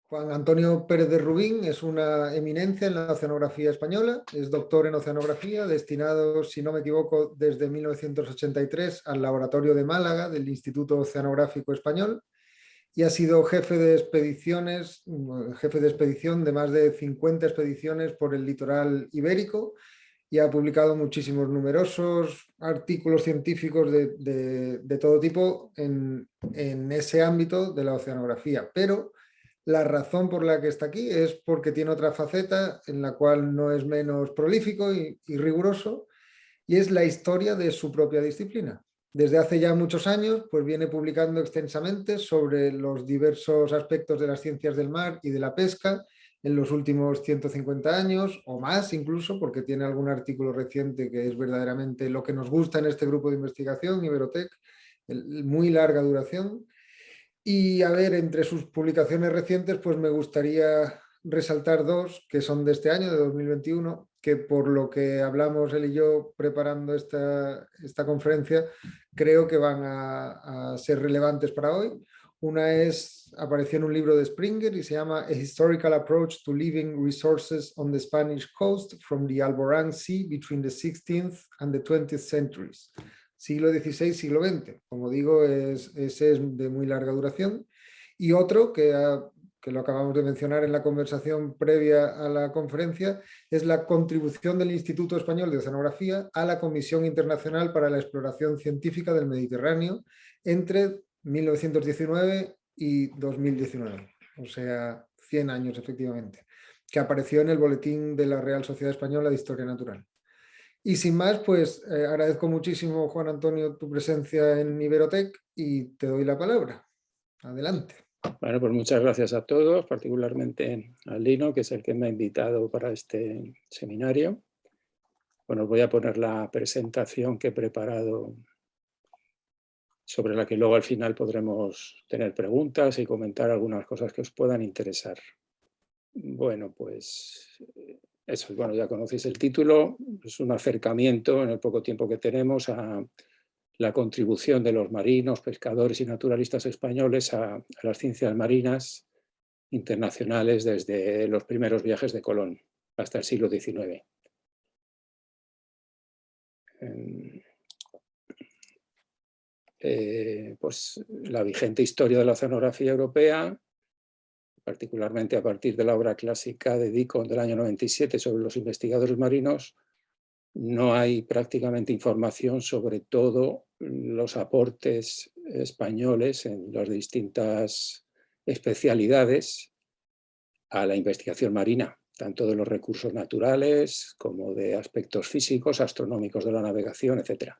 Juan Antonio Pérez de Rubín es una eminencia en la oceanografía española, es doctor en oceanografía, destinado, si no me equivoco, desde 1983 al Laboratorio de Málaga del Instituto Oceanográfico Español y ha sido jefe de expediciones, jefe de expedición de más de 50 expediciones por el litoral ibérico y ha publicado muchísimos numerosos artículos científicos de todo tipo en ese ámbito de la oceanografía. Pero la razón por la que está aquí es porque tiene otra faceta en la cual no es menos prolífico y riguroso, y es la historia de su propia disciplina. Desde hace ya muchos años, pues viene publicando extensamente sobre los diversos aspectos de las ciencias del mar y de la pesca en los últimos 150 años o más incluso, porque tiene algún artículo reciente que es verdaderamente lo que nos gusta en este grupo de investigación, Iberotec, muy larga duración. Y a ver, entre sus publicaciones recientes, pues me gustaría resaltar dos que son de este año, de 2021, que por lo que hablamos él y yo preparando esta conferencia, creo que van a ser relevantes para hoy. Una apareció en un libro de Springer y se llama A Historical Approach to Living Resources on the Spanish Coast from the Alborán Sea between the 16th and the 20th centuries. Siglo XVI, siglo XX. Como digo, ese es de muy larga duración. Y otro que lo acabamos de mencionar en la conversación previa a la conferencia, es la contribución del Instituto Español de Oceanografía a la Comisión Internacional para la Exploración Científica del Mediterráneo entre 1919 y 2019, o sea, 100 años efectivamente, que apareció en el Boletín de la Real Sociedad Española de Historia Natural. Y sin más, pues agradezco muchísimo, Juan Antonio, tu presencia en Iberotec y te doy la palabra. Adelante. Bueno, pues muchas gracias a todos, particularmente a Lino, que es el que me ha invitado para este seminario. Bueno, os voy a poner la presentación que he preparado, sobre la que luego al final podremos tener preguntas y comentar algunas cosas que os puedan interesar. Bueno, pues eso, bueno, ya conocéis el título, es un acercamiento en el poco tiempo que tenemos a la contribución de los marinos, pescadores y naturalistas españoles a las ciencias marinas internacionales desde los primeros viajes de Colón hasta el siglo XIX. Pues la vigente historia de la oceanografía europea, particularmente a partir de la obra clásica de Deacon del año 97 sobre los investigadores marinos, no hay prácticamente información sobre todos los aportes españoles en las distintas especialidades a la investigación marina, tanto de los recursos naturales como de aspectos físicos, astronómicos de la navegación, etc.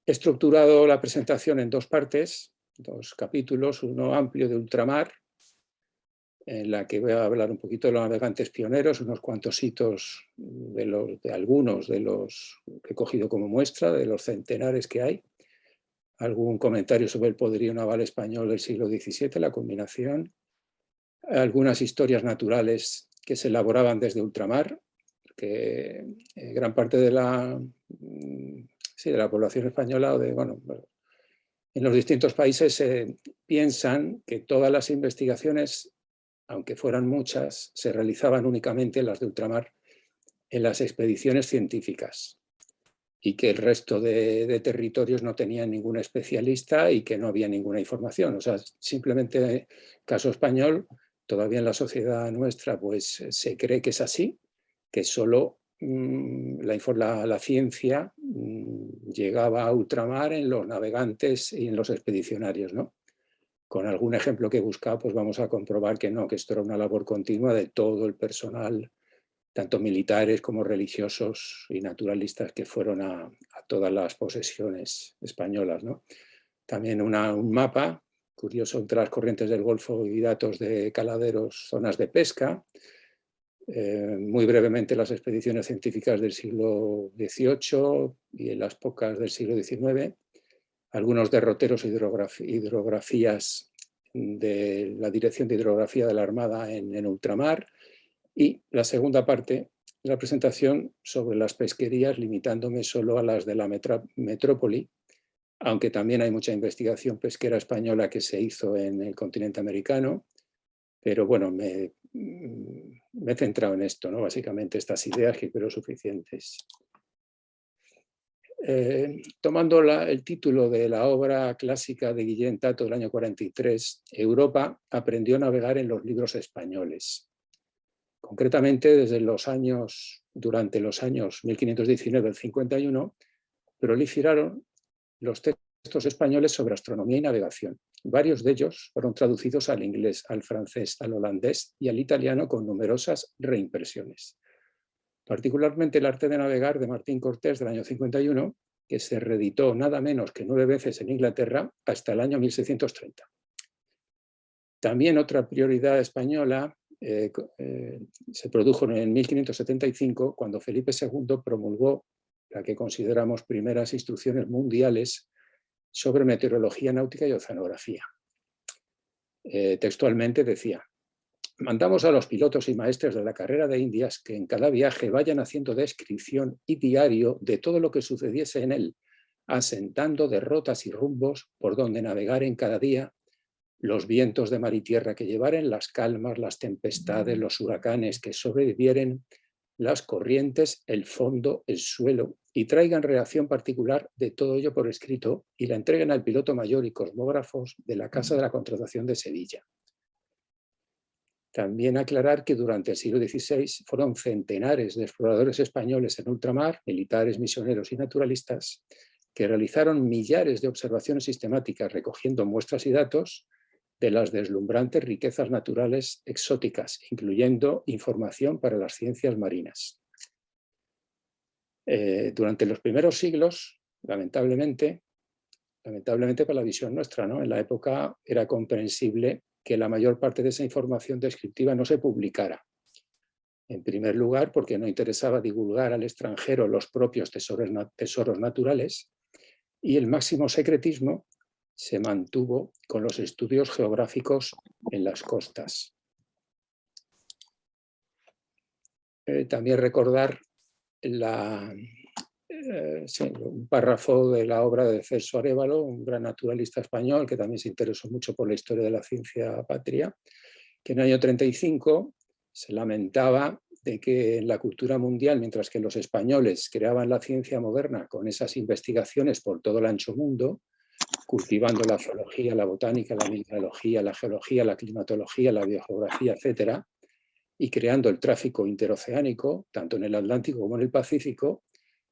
He estructurado la presentación en dos partes, dos capítulos, uno amplio de ultramar, en la que voy a hablar un poquito de los navegantes pioneros, unos cuantos hitos de algunos de los que he cogido como muestra, de los centenares que hay, algún comentario sobre el poderío naval español del siglo XVII, la combinación, algunas historias naturales que se elaboraban desde ultramar, que gran parte de la población española, en los distintos países piensan que todas las investigaciones, aunque fueran muchas, se realizaban únicamente las de ultramar en las expediciones científicas y que el resto de territorios no tenían ningún especialista y que no había ninguna información. O sea, simplemente caso español, todavía en la sociedad nuestra pues se cree que es así, que solo la ciencia llegaba a ultramar en los navegantes y en los expedicionarios, ¿no? Con algún ejemplo que he buscado, pues vamos a comprobar que no, que esto era una labor continua de todo el personal, tanto militares como religiosos y naturalistas que fueron a todas las posesiones españolas, ¿no? También un mapa curioso entre las corrientes del Golfo y datos de caladeros, zonas de pesca. Muy brevemente las expediciones científicas del siglo XVIII y en las pocas del siglo XIX. Algunos derroteros e hidrografías de la Dirección de Hidrografía de la Armada en ultramar, y la segunda parte de la presentación sobre las pesquerías, limitándome solo a las de la metrópoli, aunque también hay mucha investigación pesquera española que se hizo en el continente americano, Pero bueno, me he centrado en esto, ¿no? Básicamente estas ideas que creo suficientes. Tomando el título de la obra clásica de Guillem Tato del año 43, Europa aprendió a navegar en los libros españoles. Concretamente, durante los años 1519 al 51, proliferaron los textos españoles sobre astronomía y navegación. Varios de ellos fueron traducidos al inglés, al francés, al holandés y al italiano con numerosas reimpresiones. Particularmente el arte de navegar de Martín Cortés del año 51, que se reeditó nada menos que 9 veces en Inglaterra hasta el año 1630. También otra prioridad española se produjo en 1575, cuando Felipe II promulgó la que consideramos primeras instrucciones mundiales sobre meteorología náutica y oceanografía. Textualmente decía: mandamos a los pilotos y maestros de la carrera de Indias que en cada viaje vayan haciendo descripción y diario de todo lo que sucediese en él, asentando de rutas y rumbos por donde navegar en cada día, los vientos de mar y tierra que llevaren, las calmas, las tempestades, los huracanes que sobrevivieren, las corrientes, el fondo, el suelo, y traigan reacción particular de todo ello por escrito y la entreguen al piloto mayor y cosmógrafos de la Casa de la Contratación de Sevilla. También aclarar que durante el siglo XVI fueron centenares de exploradores españoles en ultramar, militares, misioneros y naturalistas, que realizaron millares de observaciones sistemáticas recogiendo muestras y datos de las deslumbrantes riquezas naturales exóticas, incluyendo información para las ciencias marinas. Durante los primeros siglos, lamentablemente para la visión nuestra, ¿no? En la época era comprensible que la mayor parte de esa información descriptiva no se publicara. En primer lugar, porque no interesaba divulgar al extranjero los propios tesoros naturales, y el máximo secretismo se mantuvo con los estudios geográficos en las costas. También recordar un párrafo de la obra de Celso Arévalo, un gran naturalista español que también se interesó mucho por la historia de la ciencia patria, que en el año 35 se lamentaba de que en la cultura mundial, mientras que los españoles creaban la ciencia moderna con esas investigaciones por todo el ancho mundo, cultivando la zoología, la botánica, la mineralogía, la geología, la climatología, la biogeografía, etcétera, y creando el tráfico interoceánico, tanto en el Atlántico como en el Pacífico,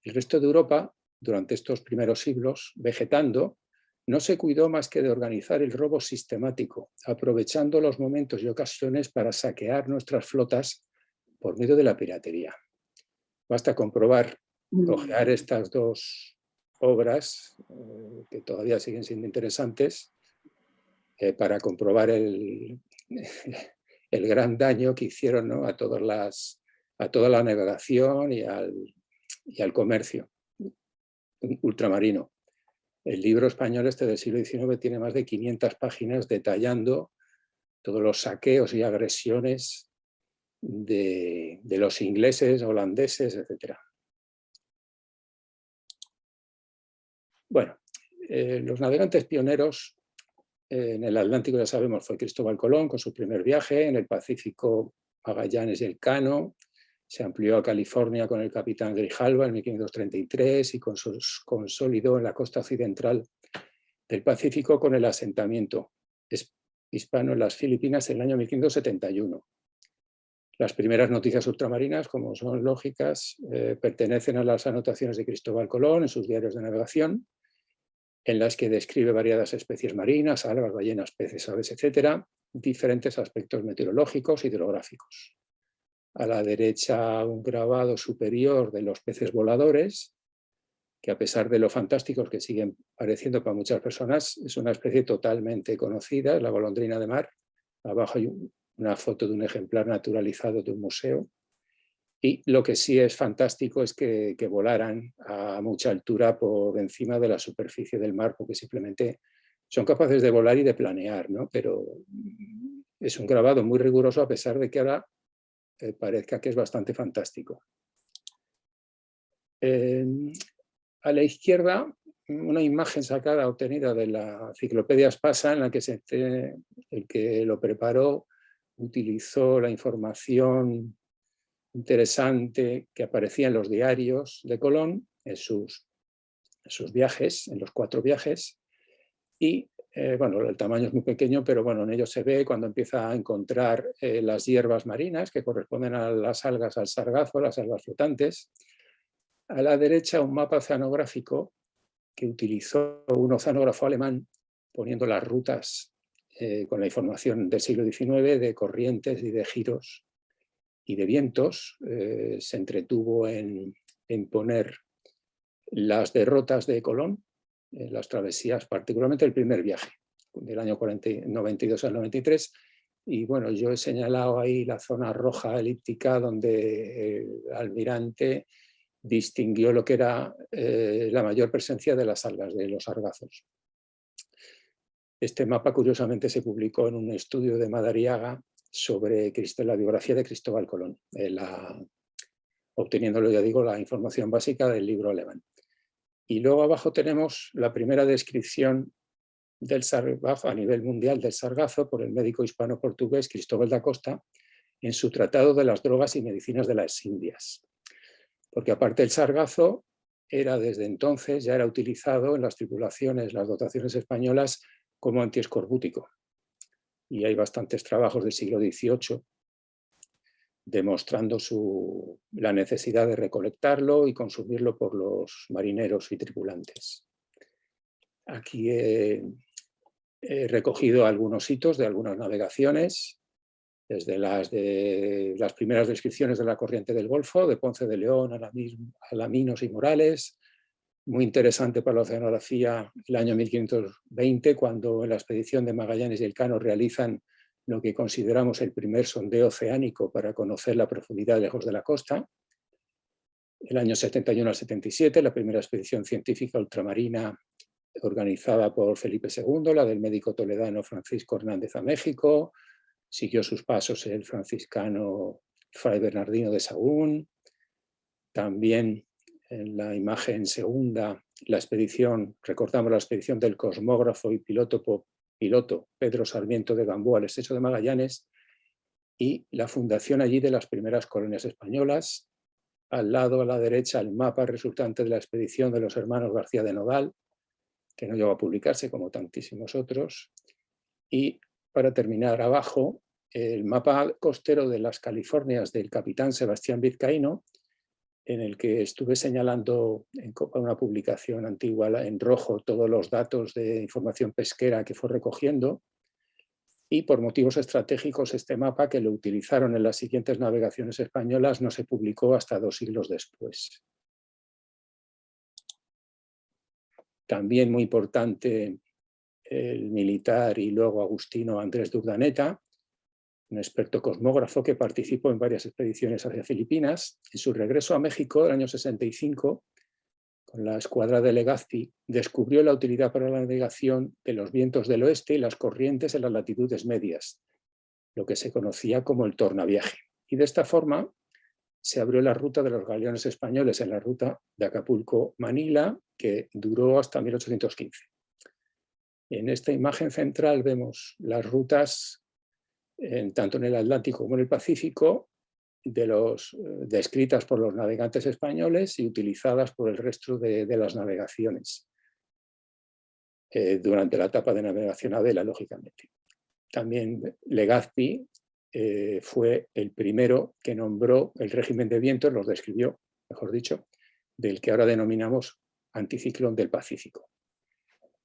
el resto de Europa, durante estos primeros siglos, vegetando, no se cuidó más que de organizar el robo sistemático, aprovechando los momentos y ocasiones para saquear nuestras flotas por medio de la piratería. Basta comprobar, ojear estas dos obras, que todavía siguen siendo interesantes, para comprobar el gran daño que hicieron, ¿no? a toda la navegación y al comercio ultramarino. El libro español del siglo XIX tiene más de 500 páginas detallando todos los saqueos y agresiones de los ingleses, holandeses, etc. Bueno, los navegantes pioneros en el Atlántico, ya sabemos, fue Cristóbal Colón con su primer viaje, en el Pacífico Magallanes y Elcano, se amplió a California con el capitán Grijalva en 1533 y consolidó en la costa occidental del Pacífico con el asentamiento hispano en las Filipinas en el año 1571. Las primeras noticias ultramarinas, como son lógicas, pertenecen a las anotaciones de Cristóbal Colón en sus diarios de navegación, en las que describe variadas especies marinas, algas, ballenas, peces, aves, etc., diferentes aspectos meteorológicos y hidrográficos. A la derecha, un grabado superior de los peces voladores, que a pesar de lo fantásticos que siguen pareciendo para muchas personas, es una especie totalmente conocida, la golondrina de mar. Abajo hay una foto de un ejemplar naturalizado de un museo. Y lo que sí es fantástico es que volaran a mucha altura por encima de la superficie del mar, porque simplemente son capaces de volar y de planear, ¿no? Pero es un grabado muy riguroso, a pesar de que ahora parezca que es bastante fantástico. A la izquierda, una imagen obtenida de la Enciclopedia Espasa, en la que el que lo preparó utilizó la información interesante que aparecía en los diarios de Colón, en sus viajes, en los 4 viajes, y bueno, el tamaño es muy pequeño, pero bueno, en ellos se ve cuando empieza a encontrar las hierbas marinas que corresponden a las algas, al sargazo, las algas flotantes. A la derecha un mapa oceanográfico que utilizó un oceanógrafo alemán poniendo las rutas con la información del siglo XIX de corrientes y de giros y de vientos. Se entretuvo en poner las derrotas de Colón, las travesías, particularmente el primer viaje, del año 92 al 93, y bueno, yo he señalado ahí la zona roja elíptica donde el almirante distinguió lo que era la mayor presencia de las algas, de los sargazos. Este mapa, curiosamente, se publicó en un estudio de Madariaga sobre la biografía de Cristóbal Colón, obteniéndolo, ya digo, la información básica del libro alemán. Y luego abajo tenemos la primera descripción del sargazo a nivel mundial del sargazo por el médico hispano-portugués Cristóbal da Costa en su Tratado de las drogas y medicinas de las Indias. Porque aparte el sargazo era desde entonces, ya era utilizado en las tripulaciones, las dotaciones españolas como antiescorbútico. Y hay bastantes trabajos del siglo XVIII demostrando la necesidad de recolectarlo y consumirlo por los marineros y tripulantes. Aquí he recogido algunos hitos de algunas navegaciones, desde las primeras descripciones de la corriente del Golfo, de Ponce de León, Alaminos y Morales. Muy interesante para la oceanografía el año 1520, cuando en la expedición de Magallanes y Elcano realizan lo que consideramos el primer sondeo oceánico para conocer la profundidad lejos de la costa. El año 71 al 77, la primera expedición científica ultramarina organizada por Felipe II, la del médico toledano Francisco Hernández a México. Siguió sus pasos el franciscano Fray Bernardino de Sahagún. También en la imagen segunda, la expedición, recordamos la expedición del cosmógrafo y piloto Pedro Sarmiento de Gamboa al estrecho de Magallanes, y la fundación allí de las primeras colonias españolas. Al lado, a la derecha, el mapa resultante de la expedición de los hermanos García de Nodal, que no llegó a publicarse como tantísimos otros. Y para terminar, abajo, el mapa costero de las Californias del capitán Sebastián Vizcaíno, en el que estuve señalando en una publicación antigua en rojo todos los datos de información pesquera que fue recogiendo, y por motivos estratégicos este mapa, que lo utilizaron en las siguientes navegaciones españolas, no se publicó hasta 2 siglos después. También muy importante el militar y luego agustino Andrés de Urdaneta, un experto cosmógrafo que participó en varias expediciones hacia Filipinas. En su regreso a México, en el año 65, con la escuadra de Legazpi, descubrió la utilidad para la navegación de los vientos del oeste y las corrientes en las latitudes medias, lo que se conocía como el tornaviaje. Y de esta forma se abrió la ruta de los galeones españoles en la ruta de Acapulco-Manila, que duró hasta 1815. En esta imagen central vemos las rutas tanto en el Atlántico como en el Pacífico, descritas por los navegantes españoles y utilizadas por el resto de las navegaciones durante la etapa de navegación a vela, lógicamente. También Legazpi fue el primero que nombró el régimen de vientos, los describió, mejor dicho, del que ahora denominamos anticiclón del Pacífico.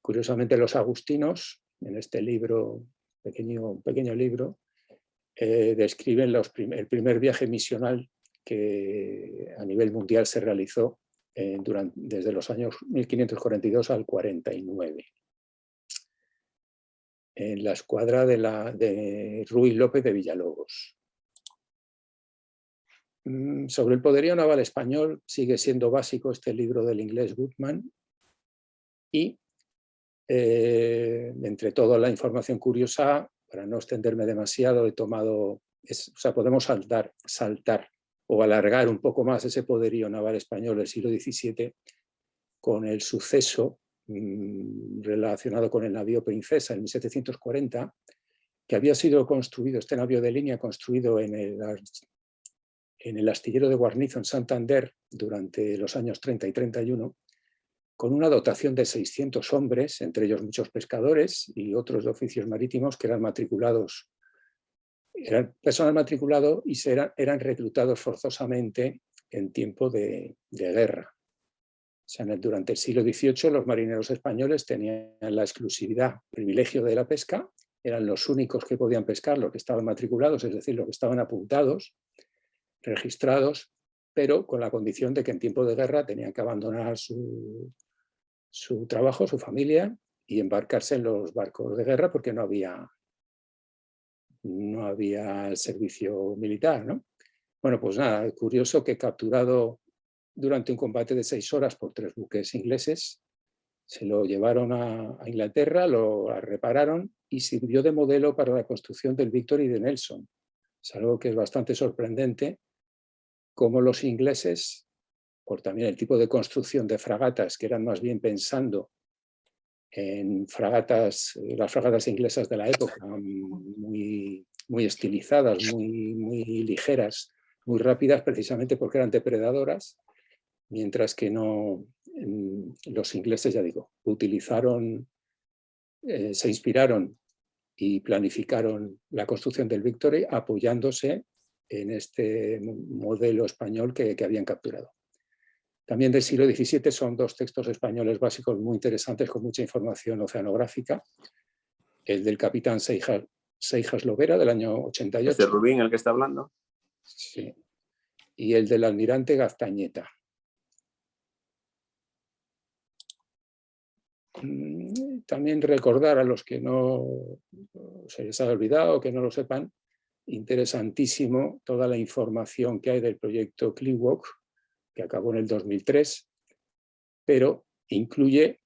Curiosamente, los agustinos, en este libro, pequeño libro, describen el primer viaje misional que a nivel mundial se realizó desde los años 1542 al 49. En la escuadra de Ruy López de Villalobos. Sobre el poderío naval español sigue siendo básico este libro del inglés Goodman, y entre toda la información curiosa, para no extenderme demasiado, he tomado, podemos saltar o alargar un poco más ese poderío naval español del siglo XVII con el suceso relacionado con el navío Princesa en 1740, que había sido construido, este navío de línea construido en el astillero de Guarnizo en Santander durante los años 30 y 31, con una dotación de 600 hombres, entre ellos muchos pescadores y otros de oficios marítimos que eran matriculados, eran personal matriculado y eran reclutados forzosamente en tiempo de guerra. O sea, durante el siglo XVIII los marineros españoles tenían la exclusividad, privilegio de la pesca, eran los únicos que podían pescar, los que estaban matriculados, es decir, los que estaban apuntados, registrados, pero con la condición de que en tiempo de guerra tenían que abandonar su trabajo, su familia, y embarcarse en los barcos de guerra porque no había el servicio militar, ¿no? Bueno, pues nada, es curioso que capturado durante un combate de 6 horas por 3 buques ingleses, se lo llevaron a Inglaterra, lo repararon y sirvió de modelo para la construcción del Victory de Nelson. Es algo que es bastante sorprendente, cómo los ingleses, por también el tipo de construcción de fragatas, que eran más bien pensando en fragatas, las fragatas inglesas de la época, muy estilizadas, muy ligeras, muy rápidas, precisamente porque eran depredadoras, mientras que no, los ingleses, ya digo, utilizaron, se inspiraron y planificaron la construcción del Victory apoyándose en este modelo español que habían capturado. También del siglo XVII son 2 textos españoles básicos muy interesantes con mucha información oceanográfica. El del capitán Seijas Lovera del año 88. ¿Es de Rubín el que está hablando? Sí. Y el del almirante Gaztañeta. También recordar a los que no se les ha olvidado, que no lo sepan, interesantísimo toda la información que hay del proyecto CLIWOC, que acabó en el 2003, pero incluye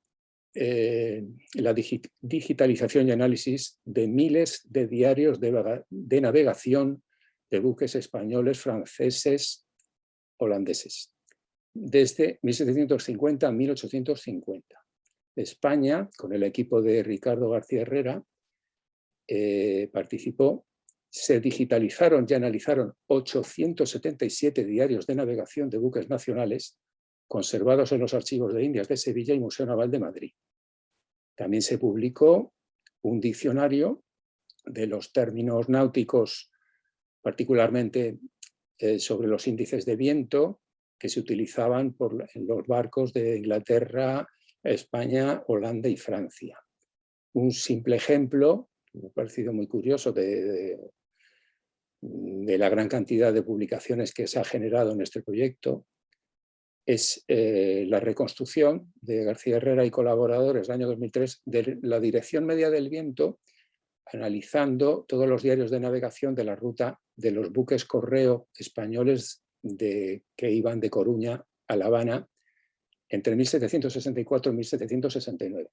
la digitalización y análisis de miles de diarios de navegación de buques españoles, franceses, holandeses, desde 1750 a 1850. España, con el equipo de Ricardo García Herrera, participó. Se digitalizaron y analizaron 877 diarios de navegación de buques nacionales conservados en los archivos de Indias de Sevilla y Museo Naval de Madrid. También se publicó un diccionario de los términos náuticos, particularmente sobre los índices de viento que se utilizaban en los barcos de Inglaterra, España, Holanda y Francia. Un simple ejemplo, me ha parecido muy curioso, de la gran cantidad de publicaciones que se ha generado en este proyecto, es la reconstrucción de García Herrera y colaboradores del año 2003 de la dirección media del viento, analizando todos los diarios de navegación de la ruta de los buques correo españoles que iban de Coruña a La Habana entre 1764 y 1769.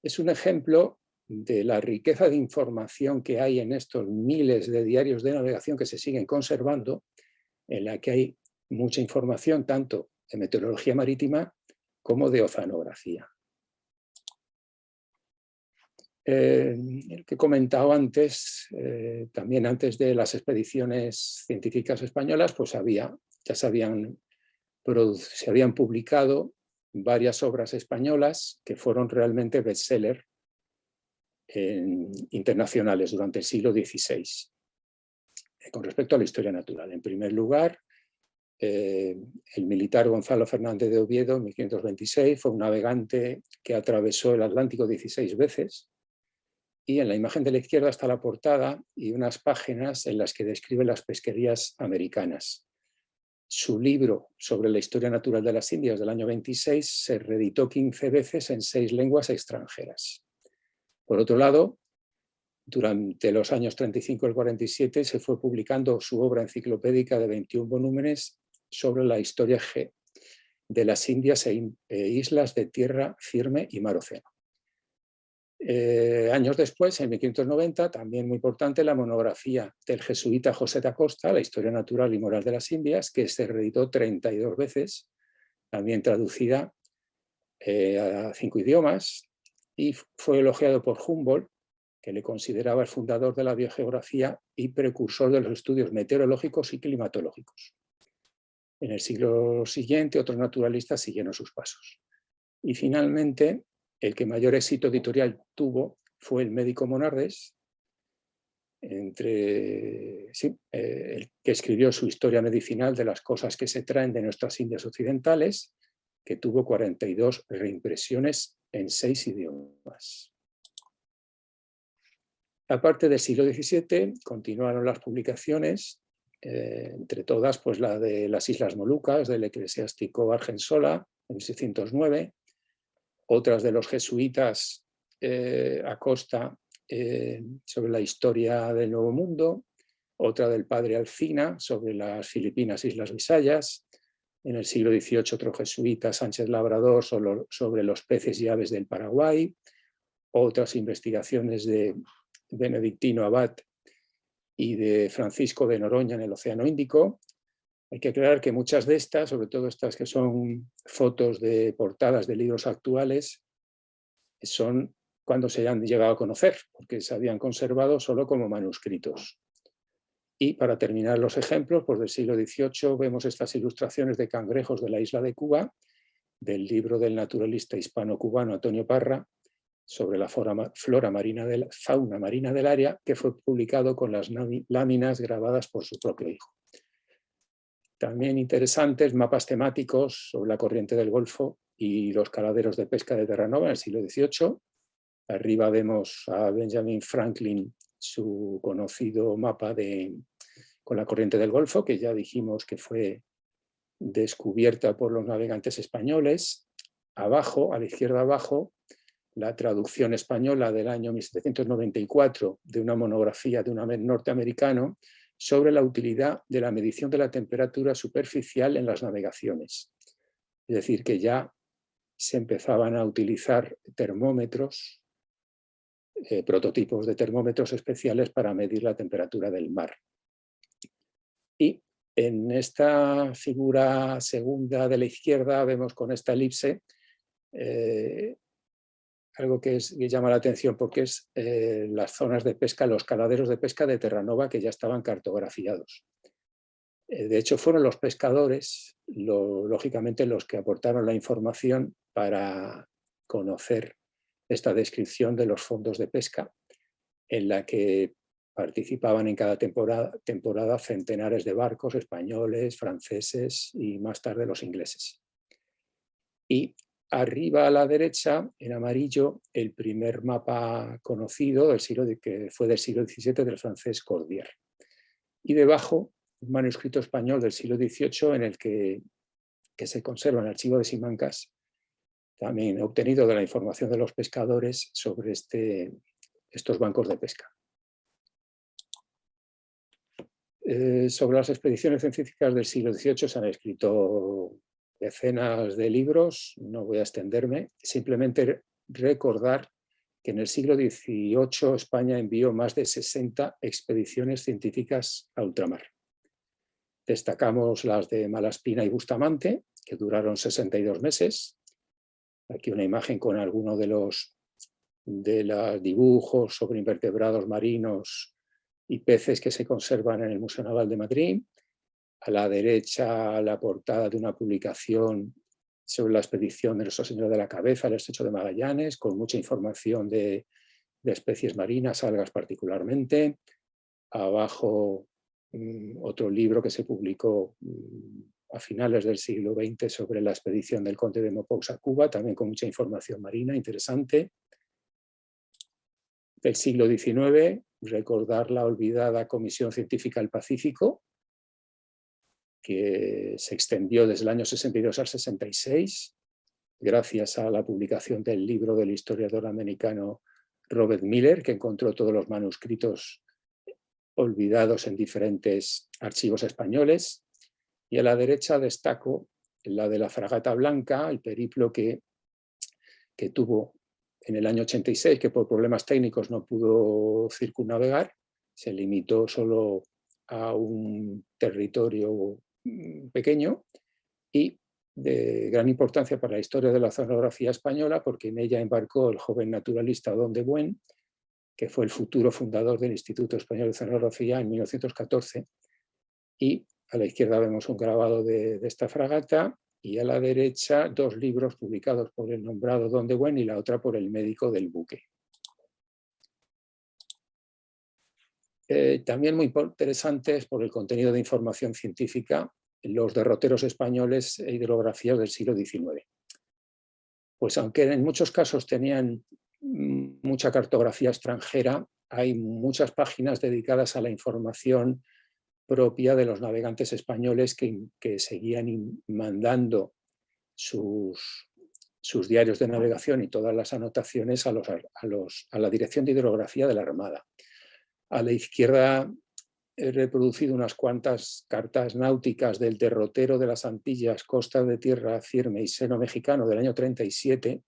Es un ejemplo de la riqueza de información que hay en estos miles de diarios de navegación que se siguen conservando, en la que hay mucha información tanto de meteorología marítima como de oceanografía. El que he comentado antes, también antes de las expediciones científicas españolas, pues se habían publicado varias obras españolas que fueron realmente bestseller internacionales durante el siglo XVI. Con respecto a la historia natural, en primer lugar, el militar Gonzalo Fernández de Oviedo, en 1526, fue un navegante que atravesó el Atlántico 16 veces, y en la imagen de la izquierda está la portada y unas páginas en las que describe las pesquerías americanas. Su libro sobre la historia natural de las Indias del año 26 se reeditó 15 veces en 6 lenguas extranjeras. Por otro lado, durante los años 35 al 47 se fue publicando su obra enciclopédica de 21 volúmenes sobre la historia de las Indias e islas de tierra firme y mar océano. Años después, en 1590, también muy importante, la monografía del jesuita José da Costa, La historia natural y moral de las Indias, que se reeditó 32 veces, también traducida a 5 idiomas, y fue elogiado por Humboldt, que le consideraba el fundador de la biogeografía y precursor de los estudios meteorológicos y climatológicos. En el siglo siguiente, otros naturalistas siguieron sus pasos. Y finalmente, el que mayor éxito editorial tuvo fue el médico Monardes, el que escribió su historia medicinal de las cosas que se traen de nuestras Indias occidentales, que tuvo 42 reimpresiones en 6 idiomas. Aparte del siglo XVII, continuaron las publicaciones, entre todas pues la de las Islas Molucas, del eclesiástico Argensola, en 1609, otras de los jesuitas Acosta, sobre la historia del Nuevo Mundo, otra del padre Alcina sobre las Filipinas Islas Visayas, en el siglo XVIII otro jesuita, Sánchez Labrador, sobre los peces y aves del Paraguay, otras investigaciones de Benedictino Abad y de Francisco de Noroña en el Océano Índico. Hay que aclarar que muchas de estas, sobre todo estas que son fotos de portadas de libros actuales, son cuando se han llegado a conocer, porque se habían conservado solo como manuscritos. Y para terminar los ejemplos, pues del siglo XVIII vemos estas ilustraciones de cangrejos de la isla de Cuba, del libro del naturalista hispano-cubano Antonio Parra, sobre la fauna marina del área, que fue publicado con las láminas grabadas por su propio hijo. También interesantes mapas temáticos sobre la corriente del Golfo y los caladeros de pesca de Terranova en el siglo XVIII. Arriba vemos a Benjamin Franklin, su conocido mapa con la corriente del Golfo, que ya dijimos que fue descubierta por los navegantes españoles. Abajo, a la izquierda abajo, la traducción española del año 1794 de una monografía de un norteamericano sobre la utilidad de la medición de la temperatura superficial en las navegaciones. Es decir, que ya se empezaban a utilizar termómetros, prototipos de termómetros especiales para medir la temperatura del mar. Y en esta figura segunda de la izquierda vemos con esta elipse algo que llama la atención porque es las zonas de pesca, los caladeros de pesca de Terranova que ya estaban cartografiados. De hecho, fueron los pescadores, lógicamente, los que aportaron la información para conocer esta descripción de los fondos de pesca, en la que participaban en cada temporada centenares de barcos españoles, franceses y más tarde los ingleses. Y arriba a la derecha, en amarillo, el primer mapa conocido que fue del siglo XVII del francés Cordier. Y debajo, un manuscrito español del siglo XVIII en el que se conserva en el archivo de Simancas, también obtenido de la información de los pescadores sobre estos bancos de pesca. Sobre las expediciones científicas del siglo XVIII se han escrito decenas de libros, no voy a extenderme, simplemente recordar que en el siglo XVIII España envió más de 60 expediciones científicas a ultramar. Destacamos las de Malaspina y Bustamante, que duraron 62 meses. Aquí una imagen con alguno de los dibujos sobre invertebrados marinos y peces que se conservan en el Museo Naval de Madrid. A la derecha, la portada de una publicación sobre la expedición de Nuestra Señora de la Cabeza al Estrecho de Magallanes, con mucha información de especies marinas, algas particularmente. Abajo, otro libro que se publicó a finales del siglo XX sobre la expedición del conde de Maupoux a Cuba, también con mucha información marina interesante. Del siglo XIX, recordar la olvidada Comisión Científica del Pacífico, que se extendió desde el año 62 al 66, gracias a la publicación del libro del historiador americano Robert Miller, que encontró todos los manuscritos olvidados en diferentes archivos españoles. Y a la derecha destaco la de la Fragata Blanca, el periplo que tuvo en el año 86, que por problemas técnicos no pudo circunnavegar, se limitó solo a un territorio pequeño y de gran importancia para la historia de la oceanografía española, porque en ella embarcó el joven naturalista Don de Buen, que fue el futuro fundador del Instituto Español de Oceanografía en 1914. Y a la izquierda vemos un grabado de esta fragata y a la derecha 2 libros publicados por el nombrado Don de Buen y la otra por el médico del buque. También muy interesantes por el contenido de información científica, los derroteros españoles e hidrografías del siglo XIX. Pues aunque en muchos casos tenían mucha cartografía extranjera, hay muchas páginas dedicadas a la información propia de los navegantes españoles que seguían mandando sus diarios de navegación y todas las anotaciones a la Dirección de Hidrografía de la Armada. A la izquierda he reproducido unas cuantas cartas náuticas del derrotero de las Antillas, Costa de Tierra Firme y Seno Mexicano del año 37,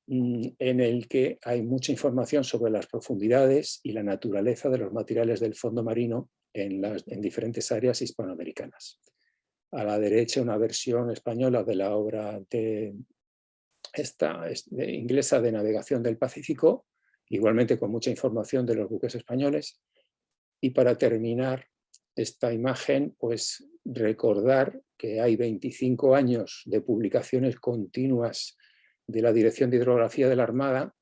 en el que hay mucha información sobre las profundidades y la naturaleza de los materiales del fondo marino en diferentes áreas hispanoamericanas. A la derecha una versión española de la obra inglesa de navegación del Pacífico, igualmente con mucha información de los buques españoles. Y para terminar esta imagen, pues recordar que hay 25 años de publicaciones continuas de la Dirección de Hidrografía de la Armada,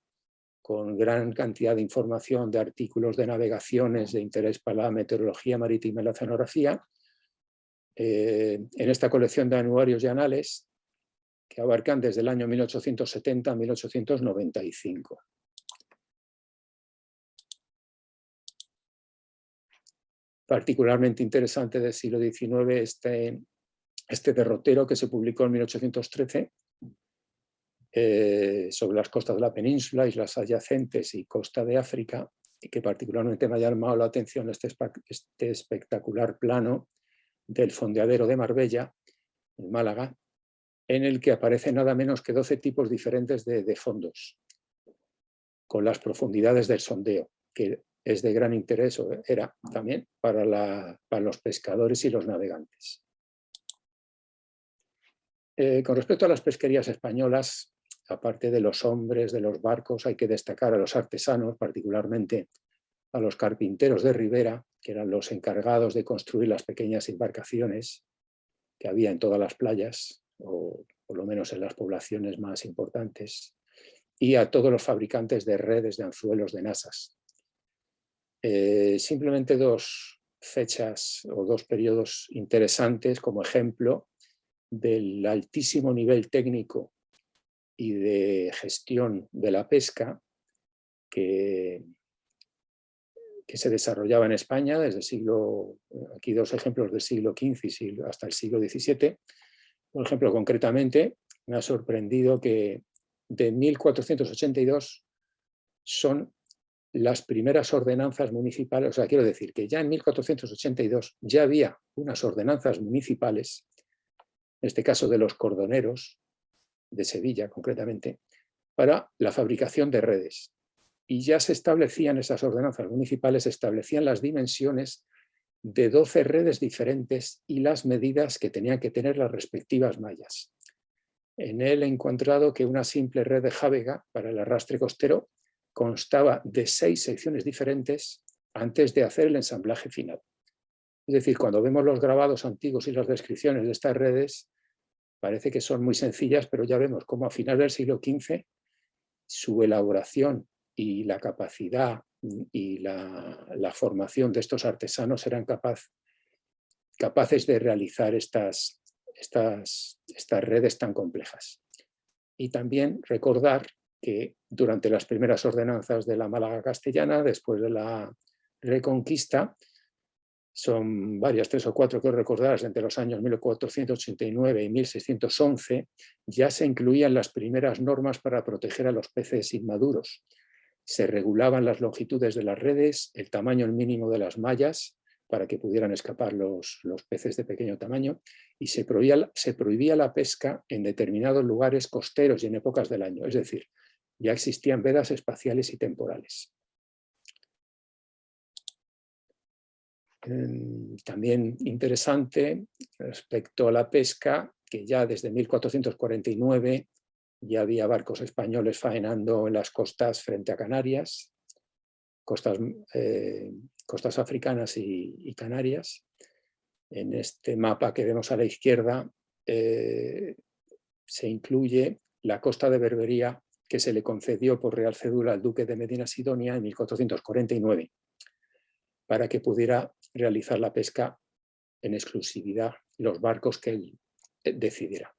con gran cantidad de información de artículos de navegaciones de interés para la meteorología marítima y la oceanografía, en esta colección de anuarios y anales que abarcan desde el año 1870 a 1895. Particularmente interesante del siglo XIX este derrotero que se publicó en 1813 sobre las costas de la península, islas adyacentes y costa de África, y que particularmente me ha llamado la atención este espectacular plano del fondeadero de Marbella, en Málaga, en el que aparecen nada menos que 12 tipos diferentes de fondos, con las profundidades del sondeo, que es de gran interés, o era también, para los pescadores y los navegantes. Con respecto a las pesquerías españolas, aparte de los hombres, de los barcos, hay que destacar a los artesanos, particularmente a los carpinteros de ribera, que eran los encargados de construir las pequeñas embarcaciones que había en todas las playas, o por lo menos en las poblaciones más importantes, y a todos los fabricantes de redes, de anzuelos, de nasas. Simplemente 2 fechas o 2 periodos interesantes como ejemplo del altísimo nivel técnico y de gestión de la pesca que se desarrollaba en España desde el siglo, aquí 2 ejemplos del siglo XV hasta el siglo XVII. Por ejemplo, concretamente, me ha sorprendido que de 1482 son las primeras ordenanzas municipales, o sea, quiero decir que ya en 1482 ya había unas ordenanzas municipales, en este caso de los cordoneros, de Sevilla concretamente, para la fabricación de redes. Y ya se establecían esas ordenanzas municipales, establecían las dimensiones de 12 redes diferentes y las medidas que tenían que tener las respectivas mallas. En él he encontrado que una simple red de jávega para el arrastre costero constaba de 6 secciones diferentes antes de hacer el ensamblaje final. Es decir, cuando vemos los grabados antiguos y las descripciones de estas redes, parece que son muy sencillas, pero ya vemos cómo a finales del siglo XV su elaboración y la capacidad y la formación de estos artesanos eran capaces de realizar estas redes tan complejas. Y también recordar que durante las primeras ordenanzas de la Málaga castellana, después de la Reconquista, son varias, 3 o 4 que recordar, entre los años 1489 y 1611, ya se incluían las primeras normas para proteger a los peces inmaduros. Se regulaban las longitudes de las redes, el tamaño mínimo de las mallas, para que pudieran escapar los peces de pequeño tamaño, y se prohibía la pesca en determinados lugares costeros y en épocas del año, es decir, ya existían vedas espaciales y temporales. También interesante respecto a la pesca, que ya desde 1449 ya había barcos españoles faenando en las costas frente a Canarias, costas africanas y Canarias. En este mapa que vemos a la izquierda se incluye la costa de Berbería que se le concedió por Real Cédula al duque de Medina Sidonia en 1449 para que pudiera realizar la pesca en exclusividad los barcos que él decidiera.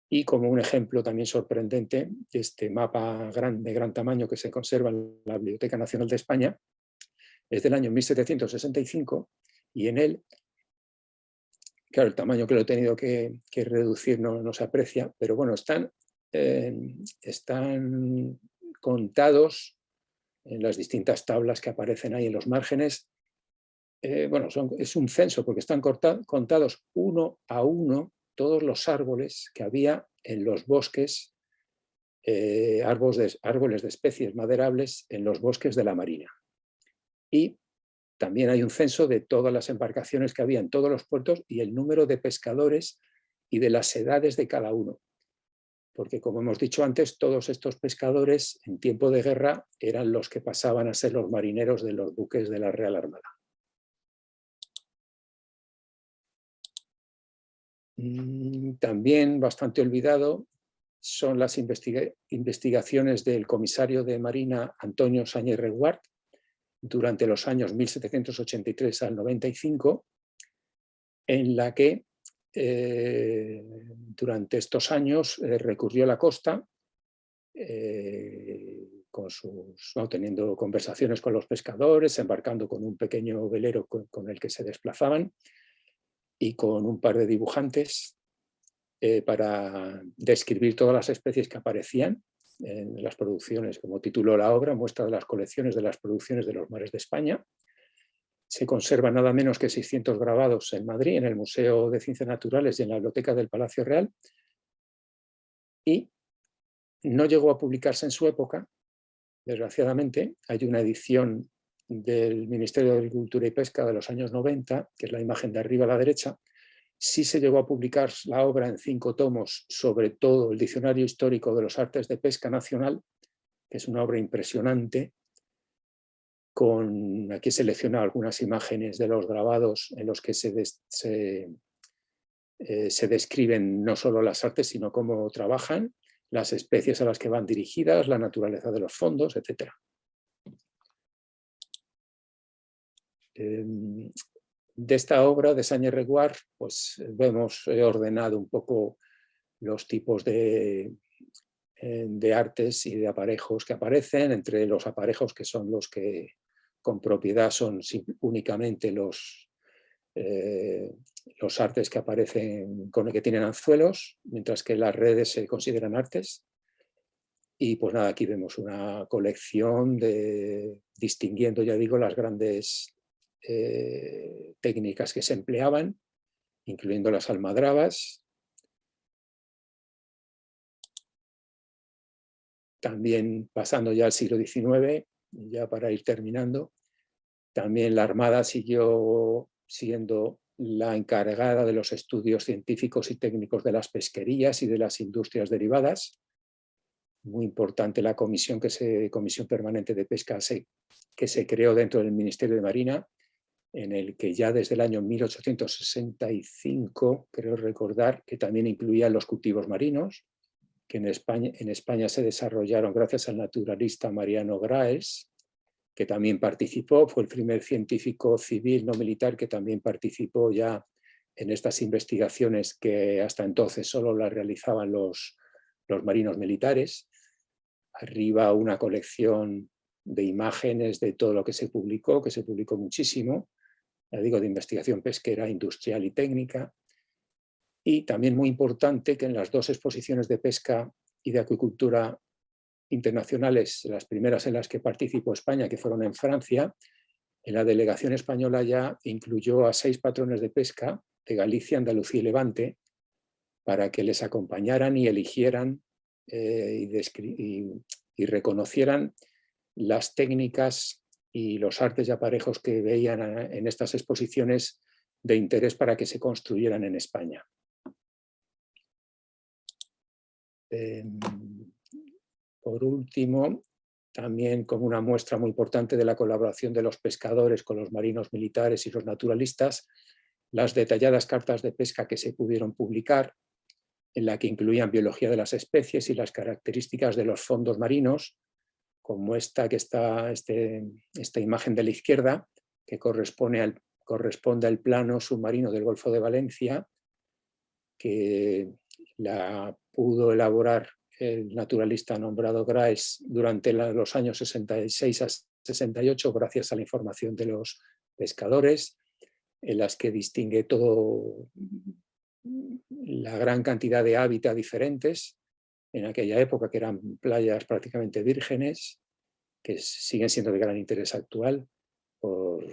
Y como un ejemplo también sorprendente, este mapa de gran tamaño que se conserva en la Biblioteca Nacional de España es del año 1765 y en él, claro, el tamaño que lo he tenido que reducir no se aprecia, pero bueno, están contados en las distintas tablas que aparecen ahí en los márgenes. Bueno, es un censo porque están contados uno a uno todos los árboles que había en los bosques, árboles de especies maderables en los bosques de la Marina. Y también hay un censo de todas las embarcaciones que había en todos los puertos y el número de pescadores y de las edades de cada uno. Porque, como hemos dicho antes, todos estos pescadores en tiempo de guerra eran los que pasaban a ser los marineros de los buques de la Real Armada. También bastante olvidado son las investigaciones del comisario de Marina Antonio Sáñez Reguart durante los años 1783 al 95, en la que durante estos años recurrió a la costa teniendo conversaciones con los pescadores, embarcando con un pequeño velero con el que se desplazaban y con un par de dibujantes para describir todas las especies que aparecían en las producciones, como tituló la obra, muestra de las colecciones de las producciones de los mares de España. Se conservan nada menos que 600 grabados en Madrid, en el Museo de Ciencias Naturales y en la Biblioteca del Palacio Real, y no llegó a publicarse en su época, desgraciadamente. Hay una edición del Ministerio de Agricultura y Pesca de los años 90, que es la imagen de arriba a la derecha. Sí se llegó a publicar la obra en 5 tomos, sobre todo el Diccionario Histórico de los Artes de Pesca Nacional, que es una obra impresionante. Aquí he seleccionado algunas imágenes de los grabados en los que se describen no solo las artes, sino cómo trabajan, las especies a las que van dirigidas, la naturaleza de los fondos, etc. De esta obra de Sáñez Reguart, pues he ordenado un poco los tipos de artes y de aparejos que aparecen, entre los aparejos que son los que con propiedad son únicamente los artes que aparecen que tienen anzuelos, mientras que las redes se consideran artes. Y pues nada, aquí vemos una colección distinguiendo, ya digo, las grandes técnicas que se empleaban, incluyendo las almadrabas. También pasando ya al siglo XIX, ya para ir terminando, también la Armada siguió siendo la encargada de los estudios científicos y técnicos de las pesquerías y de las industrias derivadas. Muy importante la comisión permanente de pesca que se creó dentro del Ministerio de Marina, en el que ya desde el año 1865, creo recordar, que también incluía los cultivos marinos, que en España se desarrollaron gracias al naturalista Mariano Graes, que también participó, fue el primer científico civil no militar que también participó ya en estas investigaciones que hasta entonces solo las realizaban los marinos militares. Arriba una colección de imágenes de todo lo que se publicó muchísimo, ya digo, de investigación pesquera, industrial y técnica. Y también muy importante que en las 2 exposiciones de pesca y de acuicultura internacionales, las primeras en las que participó España, que fueron en Francia, en la delegación española ya incluyó a 6 patrones de pesca de Galicia, Andalucía y Levante para que les acompañaran y eligieran y reconocieran las técnicas y los artes y aparejos que veían en estas exposiciones de interés para que se construyeran en España. Por último, también como una muestra muy importante de la colaboración de los pescadores con los marinos militares y los naturalistas, las detalladas cartas de pesca que se pudieron publicar, en la que incluían biología de las especies y las características de los fondos marinos, como esta imagen de la izquierda, que corresponde al plano submarino del Golfo de Valencia, que la pudo elaborar el naturalista nombrado Graes durante los años 66 a 68, gracias a la información de los pescadores, en las que distingue la gran cantidad de hábitats diferentes en aquella época, que eran playas prácticamente vírgenes, que siguen siendo de gran interés actual por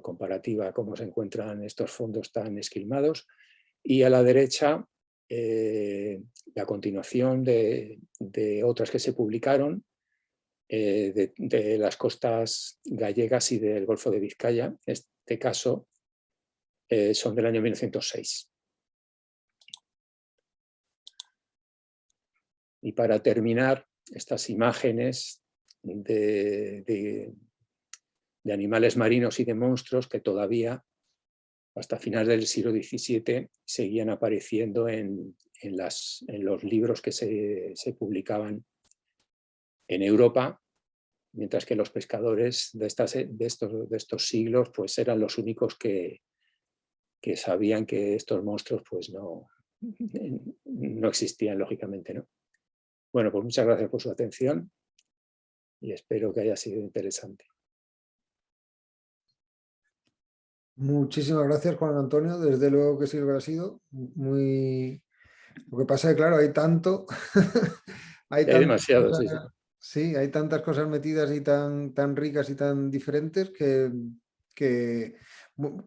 comparativa a cómo se encuentran estos fondos tan esquilmados. Y a la derecha, la continuación de otras que se publicaron de las costas gallegas y del Golfo de Vizcaya. En este caso son del año 1906. Y para terminar, estas imágenes de animales marinos y de monstruos que todavía, hasta finales del siglo XVII, seguían apareciendo en los libros que se publicaban en Europa, mientras que los pescadores de estos siglos pues eran los únicos que sabían que estos monstruos pues no existían, lógicamente, ¿no? Bueno, pues muchas gracias por su atención y espero que haya sido interesante. Muchísimas gracias, Juan Antonio. Desde luego que sí lo ha sido. Lo que pasa es que, claro, hay tanto. hay demasiado, cosas, sí. Sí, hay tantas cosas metidas y tan ricas y tan diferentes que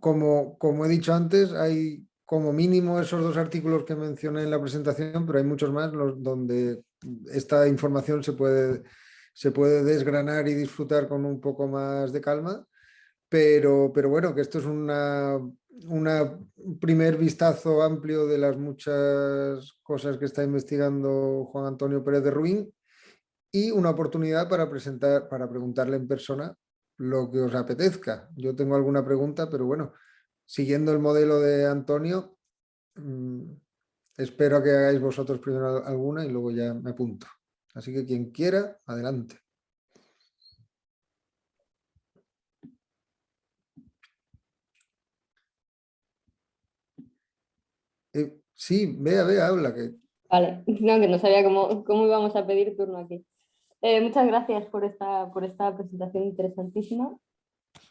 como he dicho antes, hay como mínimo esos 2 artículos que mencioné en la presentación, pero hay muchos más donde esta información se puede desgranar y disfrutar con un poco más de calma. Pero bueno, que esto es un primer vistazo amplio de las muchas cosas que está investigando Juan Antonio Pérez de Ruín y una oportunidad para preguntarle en persona lo que os apetezca. Yo tengo alguna pregunta, pero bueno, siguiendo el modelo de Antonio, espero que hagáis vosotros primero alguna y luego ya me apunto. Así que quien quiera, adelante. Sí, vea, habla. Vale, no, que no sabía cómo íbamos a pedir turno aquí. Muchas gracias por esta presentación interesantísima.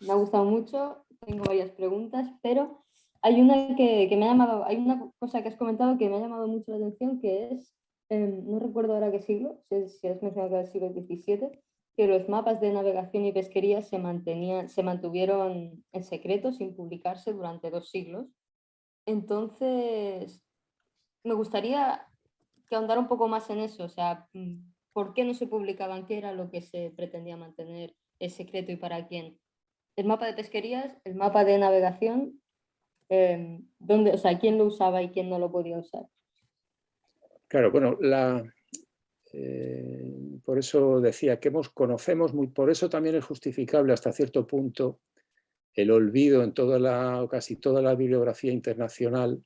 Me ha gustado mucho, tengo varias preguntas, pero hay una hay una cosa que has comentado que me ha llamado mucho la atención, que es, no recuerdo ahora qué siglo, si has mencionado que era el siglo XVII, que los mapas de navegación y pesquería se mantuvieron en secreto, sin publicarse durante 2 siglos. Entonces, me gustaría que ahondara un poco más en eso, o sea, ¿por qué no se publicaban? ¿Qué era lo que se pretendía mantener en secreto y para quién? El mapa de pesquerías, el mapa de navegación, o sea, quién lo usaba y quién no lo podía usar. Claro, bueno, por eso decía que conocemos muy, por eso también es justificable hasta cierto punto el olvido en casi toda la bibliografía internacional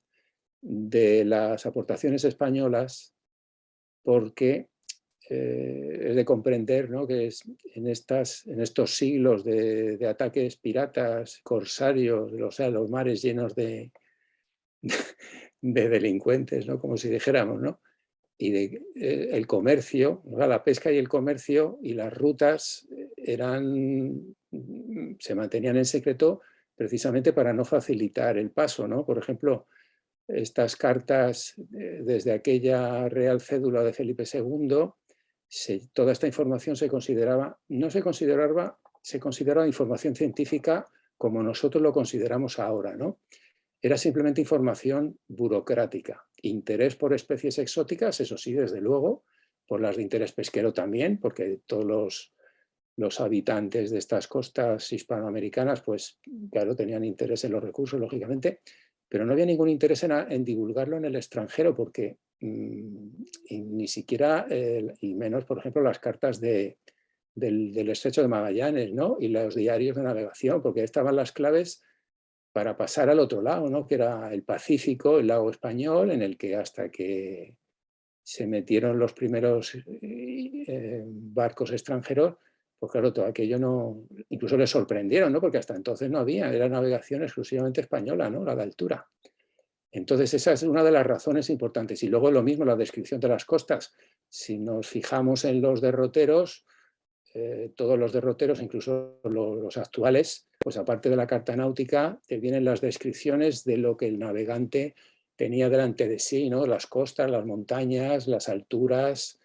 de las aportaciones españolas, porque es de comprender, ¿no?, que en estos siglos de ataques piratas, corsarios, o sea, los mares llenos de delincuentes, ¿no?, como si dijéramos, ¿no?, y el comercio, ¿no?, la pesca y el comercio y las rutas se mantenían en secreto precisamente para no facilitar el paso, ¿no? Por ejemplo, estas cartas desde aquella Real Cédula de Felipe II, toda esta información se consideraba información científica como nosotros lo consideramos ahora, ¿no? Era simplemente información burocrática. Interés por especies exóticas, eso sí, desde luego, por las de interés pesquero también, porque todos los habitantes de estas costas hispanoamericanas, pues claro, tenían interés en los recursos, lógicamente, pero no había ningún interés en divulgarlo en el extranjero, porque y ni siquiera, y menos, por ejemplo, las cartas del Estrecho de Magallanes, ¿no? Y los diarios de navegación, porque estaban las claves para pasar al otro lado, ¿no? Que era el Pacífico, el lago español, en el que hasta que se metieron los primeros barcos extranjeros, pues claro, todo aquello no, incluso les sorprendieron, ¿no? Porque hasta entonces no había, era navegación exclusivamente española, ¿no? La de altura. Entonces esa es una de las razones importantes. Y luego lo mismo, la descripción de las costas. Si nos fijamos en los derroteros, todos los derroteros, incluso los actuales, pues aparte de la carta náutica, te vienen las descripciones de lo que el navegante tenía delante de sí, ¿no? Las costas, las montañas, las alturas.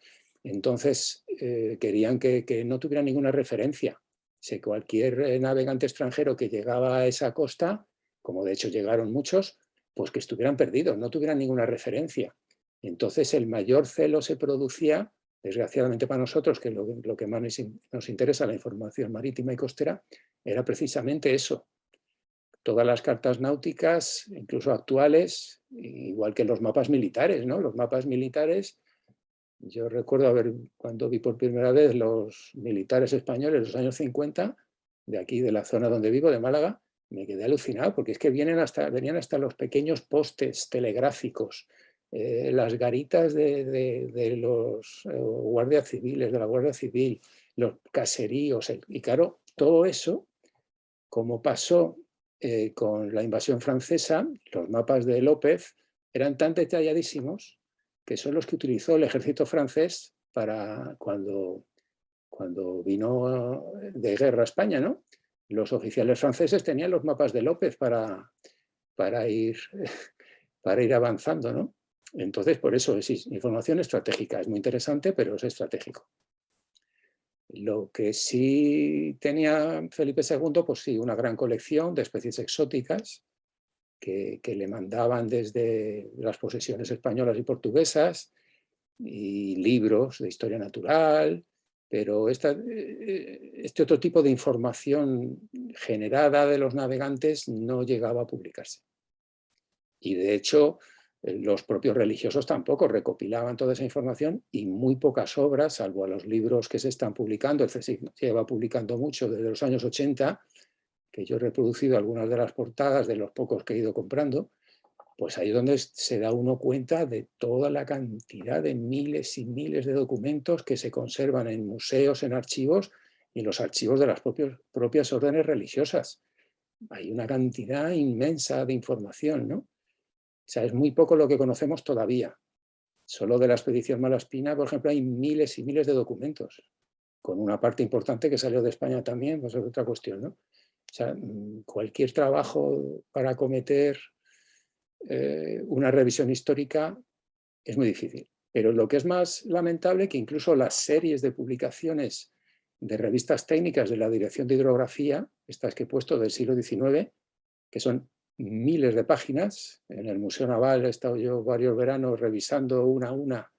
Entonces querían que no tuviera ninguna referencia. Si cualquier navegante extranjero que llegaba a esa costa, como de hecho llegaron muchos, pues que estuvieran perdidos, no tuvieran ninguna referencia. Entonces el mayor celo se producía, desgraciadamente para nosotros, que lo que más nos interesa, la información marítima y costera, era precisamente eso. Todas las cartas náuticas, incluso actuales, igual que los mapas militares, ¿no? Los mapas militares, yo recuerdo cuando vi por primera vez los militares españoles de los años 50, de aquí, de la zona donde vivo, de Málaga, me quedé alucinado, porque es que venían hasta los pequeños postes telegráficos, las garitas de los guardias civiles, de la Guardia Civil, los caseríos, y claro, todo eso, como pasó con la invasión francesa, los mapas de López eran tan detalladísimos que son los que utilizó el ejército francés para cuando vino de guerra a España, ¿no? Los oficiales franceses tenían los mapas de López para ir avanzando, ¿no? Entonces, por eso es información estratégica. Es muy interesante, pero es estratégico. Lo que sí tenía Felipe II, pues sí, una gran colección de especies exóticas que le mandaban desde las posesiones españolas y portuguesas, y libros de historia natural, pero este otro tipo de información generada de los navegantes no llegaba a publicarse. Y de hecho, los propios religiosos tampoco recopilaban toda esa información, y muy pocas obras, salvo a los libros que se están publicando. El CSIC lleva publicando mucho desde los años 80, que yo he reproducido algunas de las portadas de los pocos que he ido comprando. Pues ahí es donde se da uno cuenta de toda la cantidad de miles y miles de documentos que se conservan en museos, en archivos y en los archivos de las propias órdenes religiosas. Hay una cantidad inmensa de información, ¿no? O sea, es muy poco lo que conocemos todavía. Solo de la expedición Malaspina, por ejemplo, hay miles y miles de documentos, con una parte importante que salió de España también, pues es otra cuestión, ¿no? O sea, cualquier trabajo para acometer una revisión histórica es muy difícil. Pero lo que es más lamentable es que incluso las series de publicaciones de revistas técnicas de la Dirección de Hidrografía, estas que he puesto del siglo XIX, que son miles de páginas, en el Museo Naval he estado yo varios veranos revisando una a una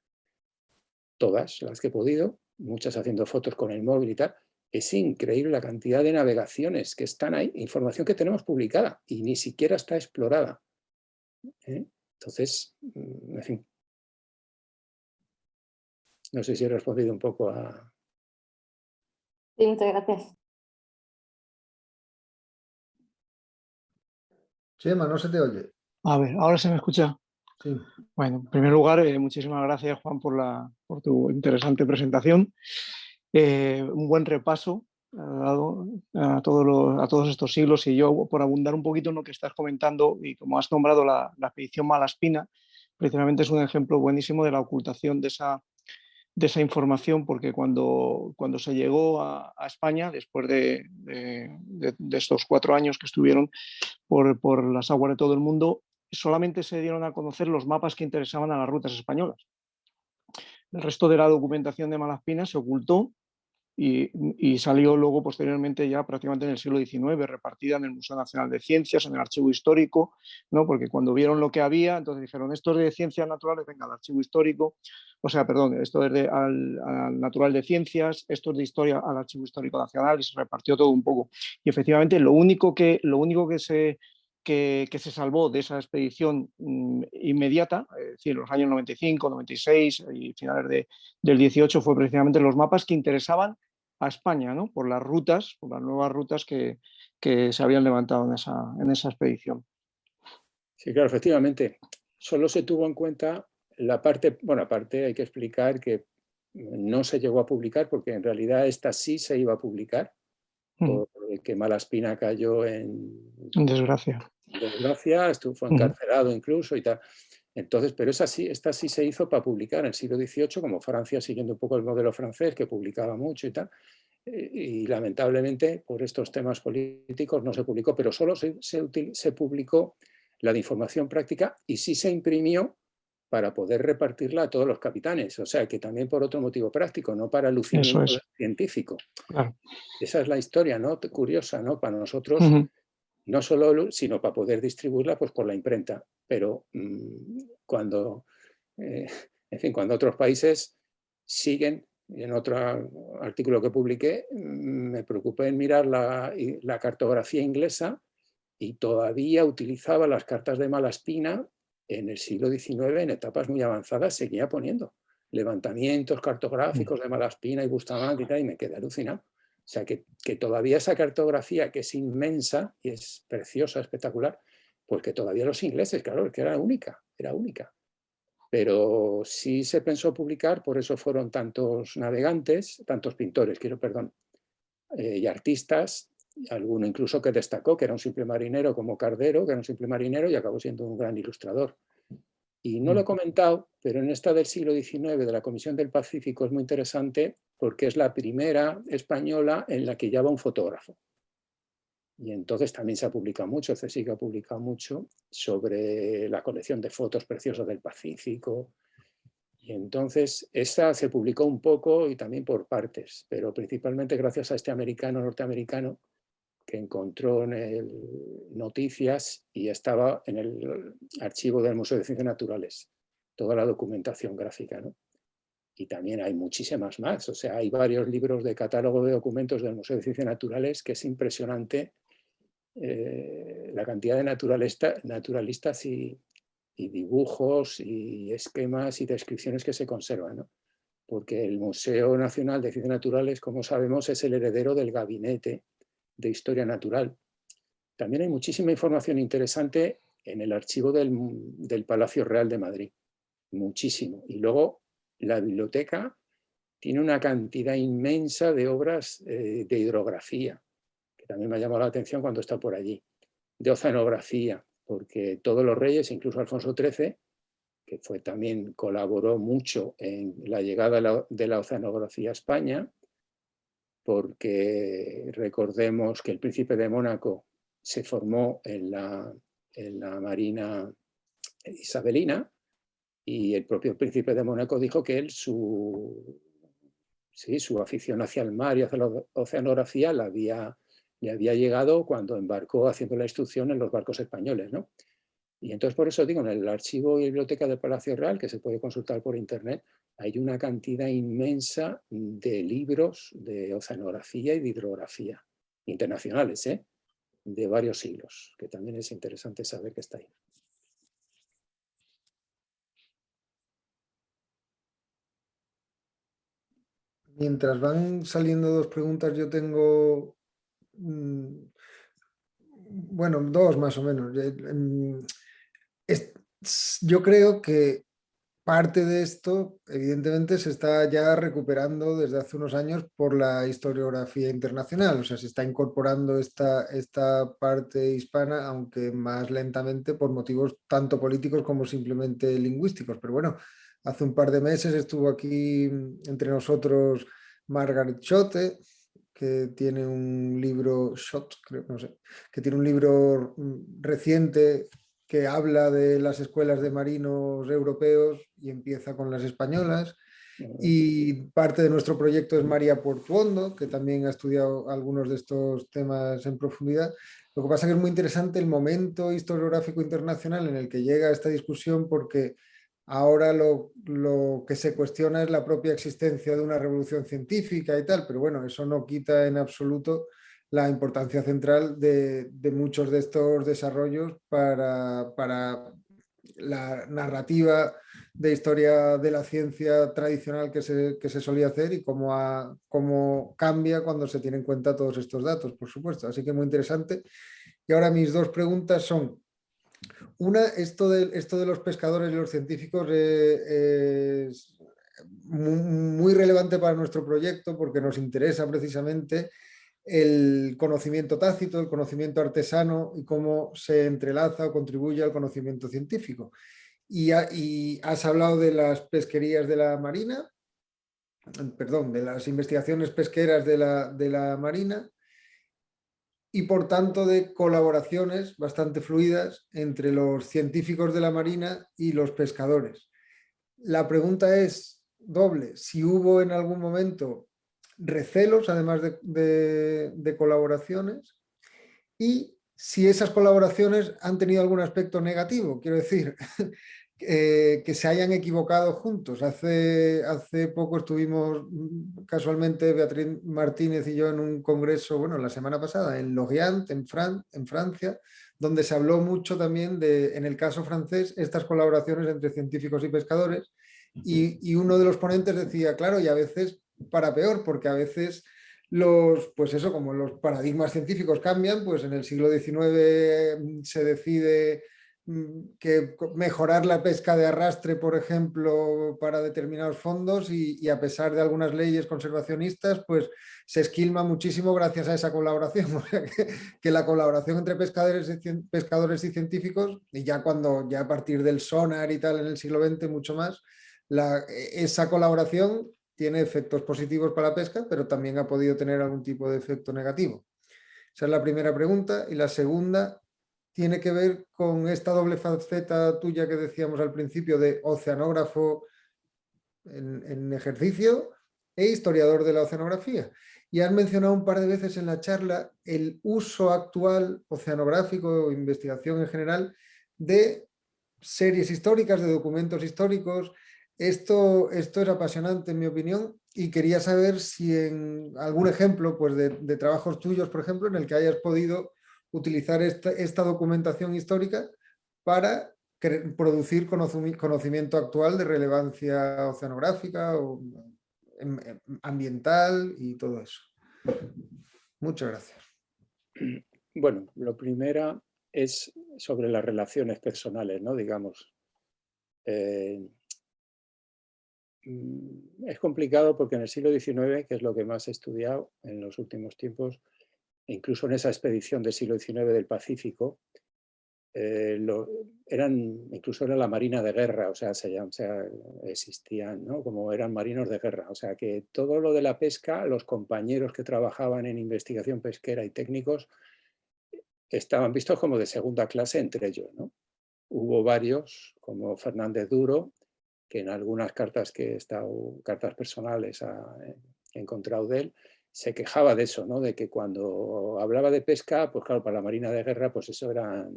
todas las que he podido, muchas haciendo fotos con el móvil y tal. Es increíble la cantidad de navegaciones que están ahí, información que tenemos publicada y ni siquiera está explorada. Entonces, en fin, no sé si he respondido un poco a... Sí, muchas gracias. Chema, no se te oye. A ver, ¿ahora se me escucha? Sí. Bueno, en primer lugar, muchísimas gracias, Juan, por tu interesante presentación. Un buen repaso dado a todos estos siglos, y yo, por abundar un poquito en lo que estás comentando, y como has nombrado la expedición Malaspina, precisamente es un ejemplo buenísimo de la ocultación de esa información, porque cuando se llegó a España, después de estos 4 años que estuvieron por las aguas de todo el mundo, solamente se dieron a conocer los mapas que interesaban a las rutas españolas. El resto de la documentación de Malaspina se ocultó y salió luego posteriormente, ya prácticamente en el siglo XIX, repartida en el Museo Nacional de Ciencias, en el Archivo Histórico, ¿no? Porque cuando vieron lo que había, entonces dijeron, esto es de Ciencias Naturales, venga, al Archivo Histórico, o sea, perdón, esto es al Natural de Ciencias, esto es de Historia al Archivo Histórico Nacional, y se repartió todo un poco. Y efectivamente lo único que que se salvó de esa expedición inmediata, es decir, los años 95, 96 y finales del 18, fue precisamente los mapas que interesaban a España, ¿no? Por las rutas, por las nuevas rutas que se habían levantado en esa expedición. Sí, claro, efectivamente. Solo se tuvo en cuenta la parte, bueno, aparte hay que explicar que no se llegó a publicar porque en realidad esta sí se iba a publicar, porque Malaspina cayó en desgracia. Fue encarcelado incluso y tal. Entonces, pero esta sí se hizo para publicar en el siglo XVIII, como Francia, siguiendo un poco el modelo francés, que publicaba mucho y tal. Y lamentablemente, por estos temas políticos, no se publicó, pero solo se publicó la de información práctica y sí se imprimió para poder repartirla a todos los capitanes. O sea, que también por otro motivo práctico, no para lucimiento científico. Claro. Esa es la historia, ¿no? Curiosa, ¿no? Para nosotros, no solo, sino para poder distribuirla pues, por la imprenta. Pero cuando otros países siguen, en otro artículo que publiqué, me preocupé en mirar la cartografía inglesa y todavía utilizaba las cartas de Malaspina en el siglo XIX, en etapas muy avanzadas, seguía poniendo levantamientos cartográficos de Malaspina y Bustamante y tal, y me quedé alucinado. O sea, que todavía esa cartografía, que es inmensa y es preciosa, espectacular, pues que todavía los ingleses, claro, es que era única. Pero sí se pensó publicar, por eso fueron tantos navegantes, tantos pintores, y artistas, alguno incluso que destacó, que era un simple marinero como Cardero, que era un simple marinero y acabó siendo un gran ilustrador. Y no lo he comentado, pero en esta del siglo XIX, de la Comisión del Pacífico, es muy interesante porque es la primera española en la que lleva un fotógrafo. Y entonces también se ha publicado mucho, el CSIC ha publicado mucho sobre la colección de fotos preciosas del Pacífico. Y entonces esta se publicó un poco y también por partes, pero principalmente gracias a este norteamericano, que encontró noticias y estaba en el archivo del Museo de Ciencias Naturales, toda la documentación gráfica, ¿no? Y también hay muchísimas más, o sea, hay varios libros de catálogo de documentos del Museo de Ciencias Naturales que es impresionante la cantidad de naturalistas y dibujos y esquemas y descripciones que se conservan, ¿no? Porque el Museo Nacional de Ciencias Naturales, como sabemos, es el heredero del Gabinete de Historia Natural. También hay muchísima información interesante en el archivo del Palacio Real de Madrid, muchísimo. Y luego la biblioteca tiene una cantidad inmensa de obras de hidrografía, que también me ha llamado la atención cuando está por allí, de oceanografía, porque todos los reyes, incluso Alfonso XIII, que también colaboró mucho en la llegada de la oceanografía a España, porque recordemos que el príncipe de Mónaco se formó en la Marina isabelina y el propio príncipe de Mónaco dijo que él su afición hacia el mar y hacia la oceanografía le había llegado cuando embarcó haciendo la instrucción en los barcos españoles, ¿no? Y entonces por eso digo, en el archivo y biblioteca del Palacio Real, que se puede consultar por internet, hay una cantidad inmensa de libros de oceanografía y de hidrografía internacionales, de varios siglos, que también es interesante saber que está ahí. Mientras van saliendo dos preguntas, yo tengo, bueno, dos más o menos. Yo creo que parte de esto, evidentemente, se está ya recuperando desde hace unos años por la historiografía internacional, o sea, se está incorporando esta parte hispana, aunque más lentamente por motivos tanto políticos como simplemente lingüísticos. Pero bueno, hace un par de meses estuvo aquí entre nosotros Margaret Schotte, que tiene un libro, creo, no sé, que tiene un libro reciente que habla de las escuelas de marinos europeos y empieza con las españolas. Y parte de nuestro proyecto es María Portuondo, que también ha estudiado algunos de estos temas en profundidad. Lo que pasa es que es muy interesante el momento historiográfico internacional en el que llega esta discusión, porque ahora lo que se cuestiona es la propia existencia de una revolución científica y tal, pero bueno, eso no quita en absoluto la importancia central de muchos de estos desarrollos para la narrativa de historia de la ciencia tradicional que se solía hacer y cómo cambia cuando se tienen en cuenta todos estos datos, por supuesto. Así que muy interesante. Y ahora mis dos preguntas son: una, esto de los pescadores y los científicos es muy relevante para nuestro proyecto porque nos interesa precisamente el conocimiento tácito, el conocimiento artesano y cómo se entrelaza o contribuye al conocimiento científico. Y has hablado de las pesquerías de la Marina, perdón, de las investigaciones pesqueras de la Marina, y por tanto de colaboraciones bastante fluidas entre los científicos de la Marina y los pescadores. La pregunta es doble: si hubo en algún momento recelos, además de colaboraciones, y si esas colaboraciones han tenido algún aspecto negativo, quiero decir, que se hayan equivocado juntos. Hace poco estuvimos casualmente Beatriz Martínez y yo en un congreso, bueno, la semana pasada, en Lorient, en Francia, donde se habló mucho también de, en el caso francés, estas colaboraciones entre científicos y pescadores, y uno de los ponentes decía, claro, y a veces para peor, porque a veces pues eso, como los paradigmas científicos cambian, pues en el siglo XIX se decide que mejorar la pesca de arrastre, por ejemplo, para determinados fondos, y a pesar de algunas leyes conservacionistas, pues se esquilma muchísimo gracias a esa colaboración. O sea, que la colaboración entre pescadores y científicos, y ya a partir del sonar y tal en el siglo XX mucho más, esa colaboración tiene efectos positivos para la pesca, pero también ha podido tener algún tipo de efecto negativo. Esa es la primera pregunta. Y la segunda tiene que ver con esta doble faceta tuya que decíamos al principio, de oceanógrafo en ejercicio e historiador de la oceanografía. Y has mencionado un par de veces en la charla el uso actual oceanográfico o investigación en general de series históricas, de documentos históricos. Esto es apasionante en mi opinión, y quería saber si en algún ejemplo pues de trabajos tuyos, por ejemplo, en el que hayas podido utilizar esta documentación histórica para producir conocimiento actual de relevancia oceanográfica o ambiental y todo eso. Muchas gracias. Bueno, lo primero es sobre las relaciones personales, ¿no? Digamos. Es complicado porque en el siglo XIX, que es lo que más he estudiado en los últimos tiempos, incluso en esa expedición del siglo XIX del Pacífico, incluso era la marina de guerra, o sea, existían, ¿no? Como eran marinos de guerra. O sea, que todo lo de la pesca, los compañeros que trabajaban en investigación pesquera y técnicos, estaban vistos como de segunda clase entre ellos, ¿no? Hubo varios, como Fernández Duro, que en algunas cartas que he estado, cartas personales he encontrado de él, se quejaba de eso, ¿no? De que cuando hablaba de pesca, pues claro, para la marina de guerra, pues eso eran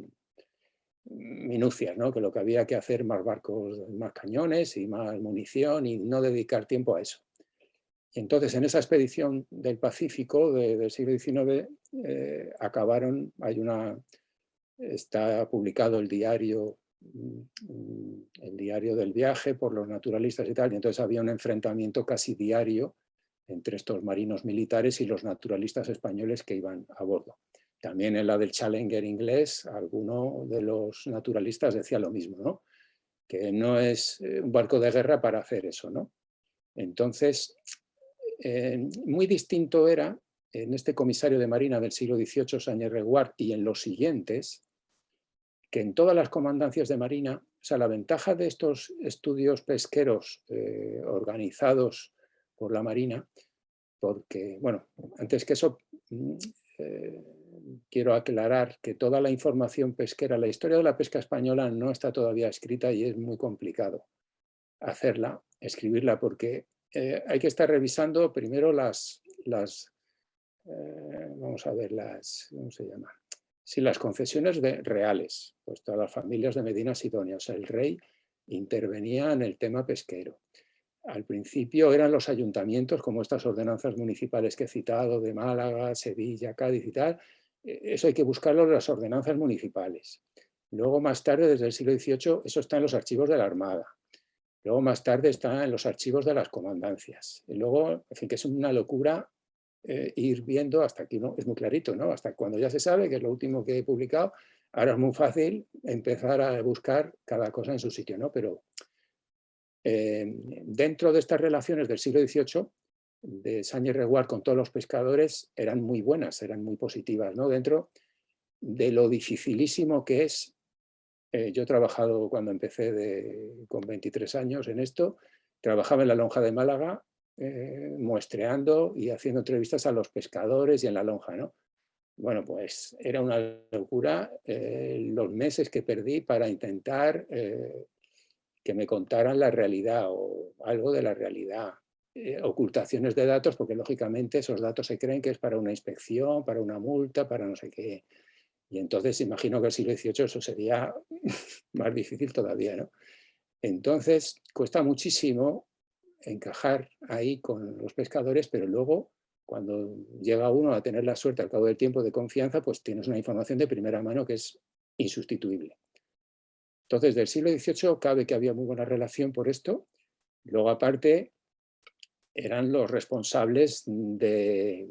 minucias, ¿no? Que lo que había que hacer más barcos, más cañones y más munición, y no dedicar tiempo a eso. Y entonces en esa expedición del Pacífico del siglo XIX está publicado el diario del viaje por los naturalistas y tal, y entonces había un enfrentamiento casi diario entre estos marinos militares y los naturalistas españoles que iban a bordo. También en la del Challenger inglés, alguno de los naturalistas decía lo mismo, ¿no? Que no es un barco de guerra para hacer eso, ¿no? Entonces, muy distinto era en este comisario de Marina del siglo XVIII, Sañez-Reguard, y en los siguientes, que en todas las comandancias de Marina, o sea, la ventaja de estos estudios pesqueros organizados por la Marina, porque, bueno, antes que eso, quiero aclarar que toda la información pesquera, la historia de la pesca española no está todavía escrita y es muy complicado escribirla, porque hay que estar revisando primero vamos a ver, ¿cómo se llama? Sí, las concesiones reales, pues todas las familias de Medina Sidonia, o sea, el rey intervenía en el tema pesquero. al principio eran los ayuntamientos, como estas ordenanzas municipales que he citado, de Málaga, Sevilla, Cádiz y tal. Eso hay que buscarlo en las ordenanzas municipales. Luego, más tarde, desde el siglo XVIII, eso está en los archivos de la Armada. Luego, más tarde, está en los archivos de las comandancias. Y luego, en fin, que es una locura ir viendo hasta aquí, ¿no? Es muy clarito, ¿no? Hasta cuando ya se sabe, que es lo último que he publicado, ahora es muy fácil empezar a buscar cada cosa en su sitio, ¿no? Pero dentro de estas relaciones del siglo XVIII, de Sánchez Reguard con todos los pescadores, eran muy buenas, eran muy positivas, ¿no? Dentro de lo dificilísimo que es. Yo he trabajado cuando empecé con 23 años en esto, trabajaba en la lonja de Málaga, muestreando y haciendo entrevistas a los pescadores y en la lonja, ¿no? Bueno, pues era una locura los meses que perdí para intentar que me contaran la realidad o algo de la realidad. Ocultaciones de datos, porque lógicamente esos datos se creen que es para una inspección, para una multa, para no sé qué. Y entonces imagino que el siglo XVIII eso sería más difícil todavía, ¿no? Entonces cuesta muchísimo encajar ahí con los pescadores, pero luego cuando llega uno a tener la suerte al cabo del tiempo de confianza, pues tienes una información de primera mano que es insustituible. Entonces, del siglo XVIII cabe que había muy buena relación por esto. Luego, aparte, eran los responsables de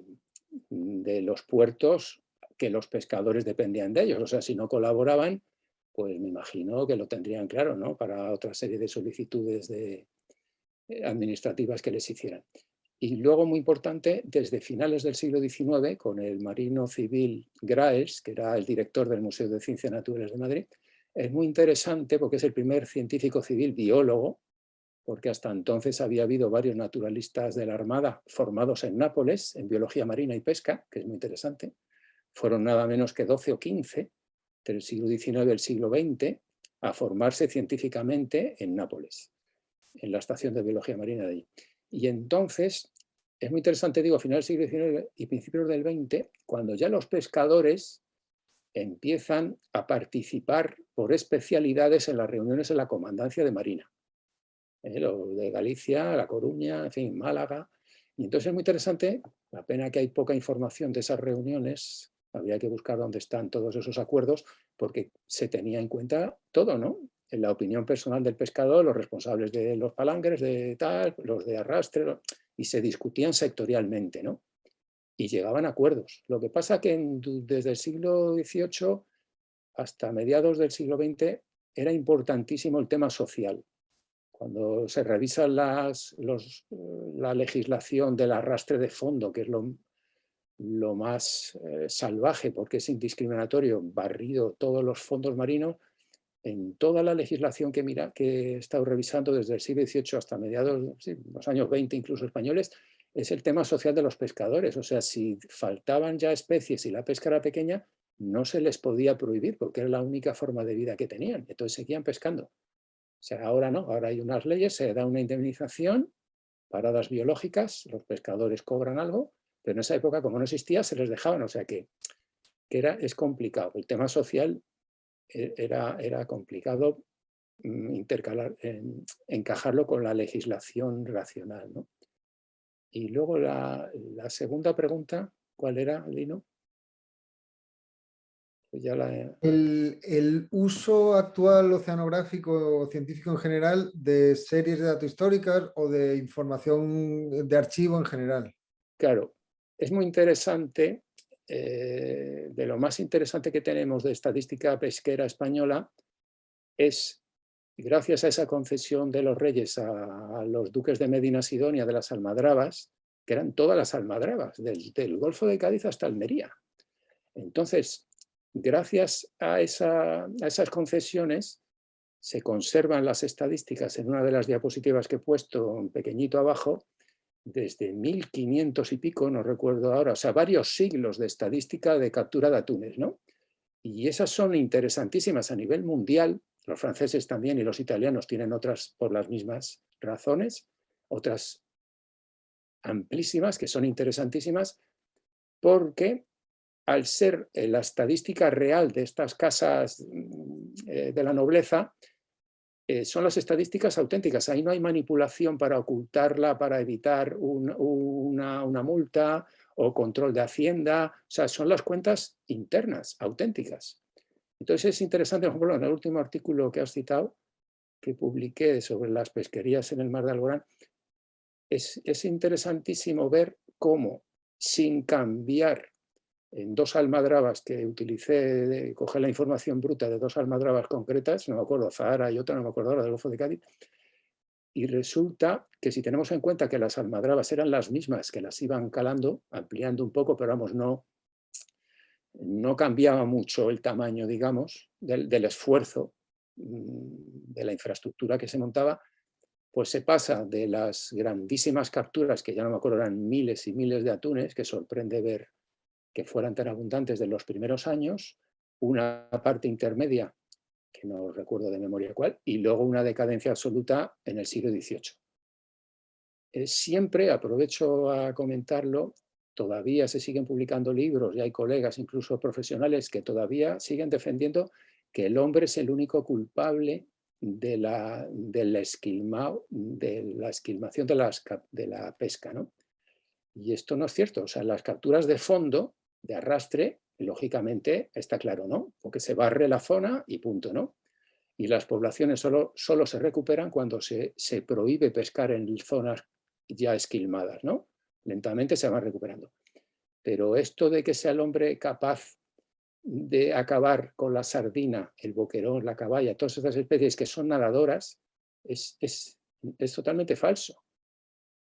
los puertos que los pescadores dependían de ellos. O sea, si no colaboraban, pues me imagino que lo tendrían claro, ¿no? Para otra serie de solicitudes administrativas que les hicieran. Y luego, muy importante, desde finales del siglo XIX, con el marino civil Graels, que era el director del Museo de Ciencias Naturales de Madrid, es muy interesante porque es el primer científico civil biólogo, porque hasta entonces había habido varios naturalistas de la Armada formados en Nápoles, en biología marina y pesca, que es muy interesante. Fueron nada menos que 12 o 15 del siglo XIX y el siglo XX a formarse científicamente en Nápoles, en la estación de biología marina de allí. Y entonces, es muy interesante, digo, a finales del siglo XIX y principios del XX, cuando ya los pescadores empiezan a participar por especialidades en las reuniones en la Comandancia de Marina. Lo de Galicia, La Coruña, en fin, Málaga. Y entonces es muy interesante, la pena que hay poca información de esas reuniones, habría que buscar dónde están todos esos acuerdos, porque se tenía en cuenta todo, ¿no? En la opinión personal del pescador, los responsables de los palangres, de tal, los de arrastre, y se discutían sectorialmente, ¿no? Y llegaban a acuerdos. Lo que pasa que desde el siglo XVIII hasta mediados del siglo XX era importantísimo el tema social. Cuando se revisa la legislación del arrastre de fondo, que es lo más salvaje porque es indiscriminatorio, barrido todos los fondos marinos, en toda la legislación que he estado revisando desde el siglo XVIII hasta mediados, sí, los años 20 incluso españoles, es el tema social de los pescadores. O sea, si faltaban ya especies y la pesca era pequeña, no se les podía prohibir porque era la única forma de vida que tenían. Entonces seguían pescando. O sea, ahora no, ahora hay unas leyes, se da una indemnización, paradas biológicas, los pescadores cobran algo, pero en esa época, como no existía, se les dejaban. O sea que es complicado. El tema social era complicado encajarlo con la legislación racional, ¿no? Y luego la segunda pregunta, ¿cuál era, Lino? Pues ya El uso actual oceanográfico o científico en general de series de datos históricas o de información de archivo en general. Claro, es muy interesante, de lo más interesante que tenemos de estadística pesquera española es, gracias a esa concesión de los reyes a los duques de Medina Sidonia de las almadrabas, que eran todas las almadrabas, del Golfo de Cádiz hasta Almería. Entonces, gracias a esas concesiones, se conservan las estadísticas en una de las diapositivas que he puesto en pequeñito abajo, desde 1500 y pico, no recuerdo ahora, o sea, varios siglos de estadística de captura de atunes, ¿no? Y esas son interesantísimas a nivel mundial. Los franceses también y los italianos tienen otras por las mismas razones, otras amplísimas que son interesantísimas, porque al ser la estadística real de estas casas de la nobleza, son las estadísticas auténticas. Ahí no hay manipulación para ocultarla, para evitar una multa o control de Hacienda. O sea, son las cuentas internas, auténticas. Entonces es interesante, por ejemplo, en el último artículo que has citado, que publiqué sobre las pesquerías en el Mar de Alborán, es interesantísimo ver cómo, sin cambiar en 2 almadrabas que utilicé, coger la información bruta de 2 almadrabas concretas, no me acuerdo, Zahara y otra, no me acuerdo ahora, del Golfo de Cádiz, y resulta que si tenemos en cuenta que las almadrabas eran las mismas, que las iban calando, ampliando un poco, pero vamos, no cambiaba mucho el tamaño, digamos, del esfuerzo de la infraestructura que se montaba, pues se pasa de las grandísimas capturas, que ya no me acuerdo, eran miles y miles de atunes, que sorprende ver que fueran tan abundantes de los primeros años, una parte intermedia, que no recuerdo de memoria cuál, y luego una decadencia absoluta en el siglo XVIII. Siempre, aprovecho a comentarlo, todavía se siguen publicando libros y hay colegas, incluso profesionales, que todavía siguen defendiendo que el hombre es el único culpable de la esquilmación de la pesca, ¿no? Y esto no es cierto. O sea, las capturas de fondo, de arrastre, lógicamente está claro, ¿no? Porque se barre la zona y punto, ¿no? Y las poblaciones solo se recuperan cuando se prohíbe pescar en zonas ya esquilmadas, ¿no? Lentamente se van recuperando. Pero esto de que sea el hombre capaz de acabar con la sardina, el boquerón, la caballa, todas estas especies que son nadadoras, es totalmente falso.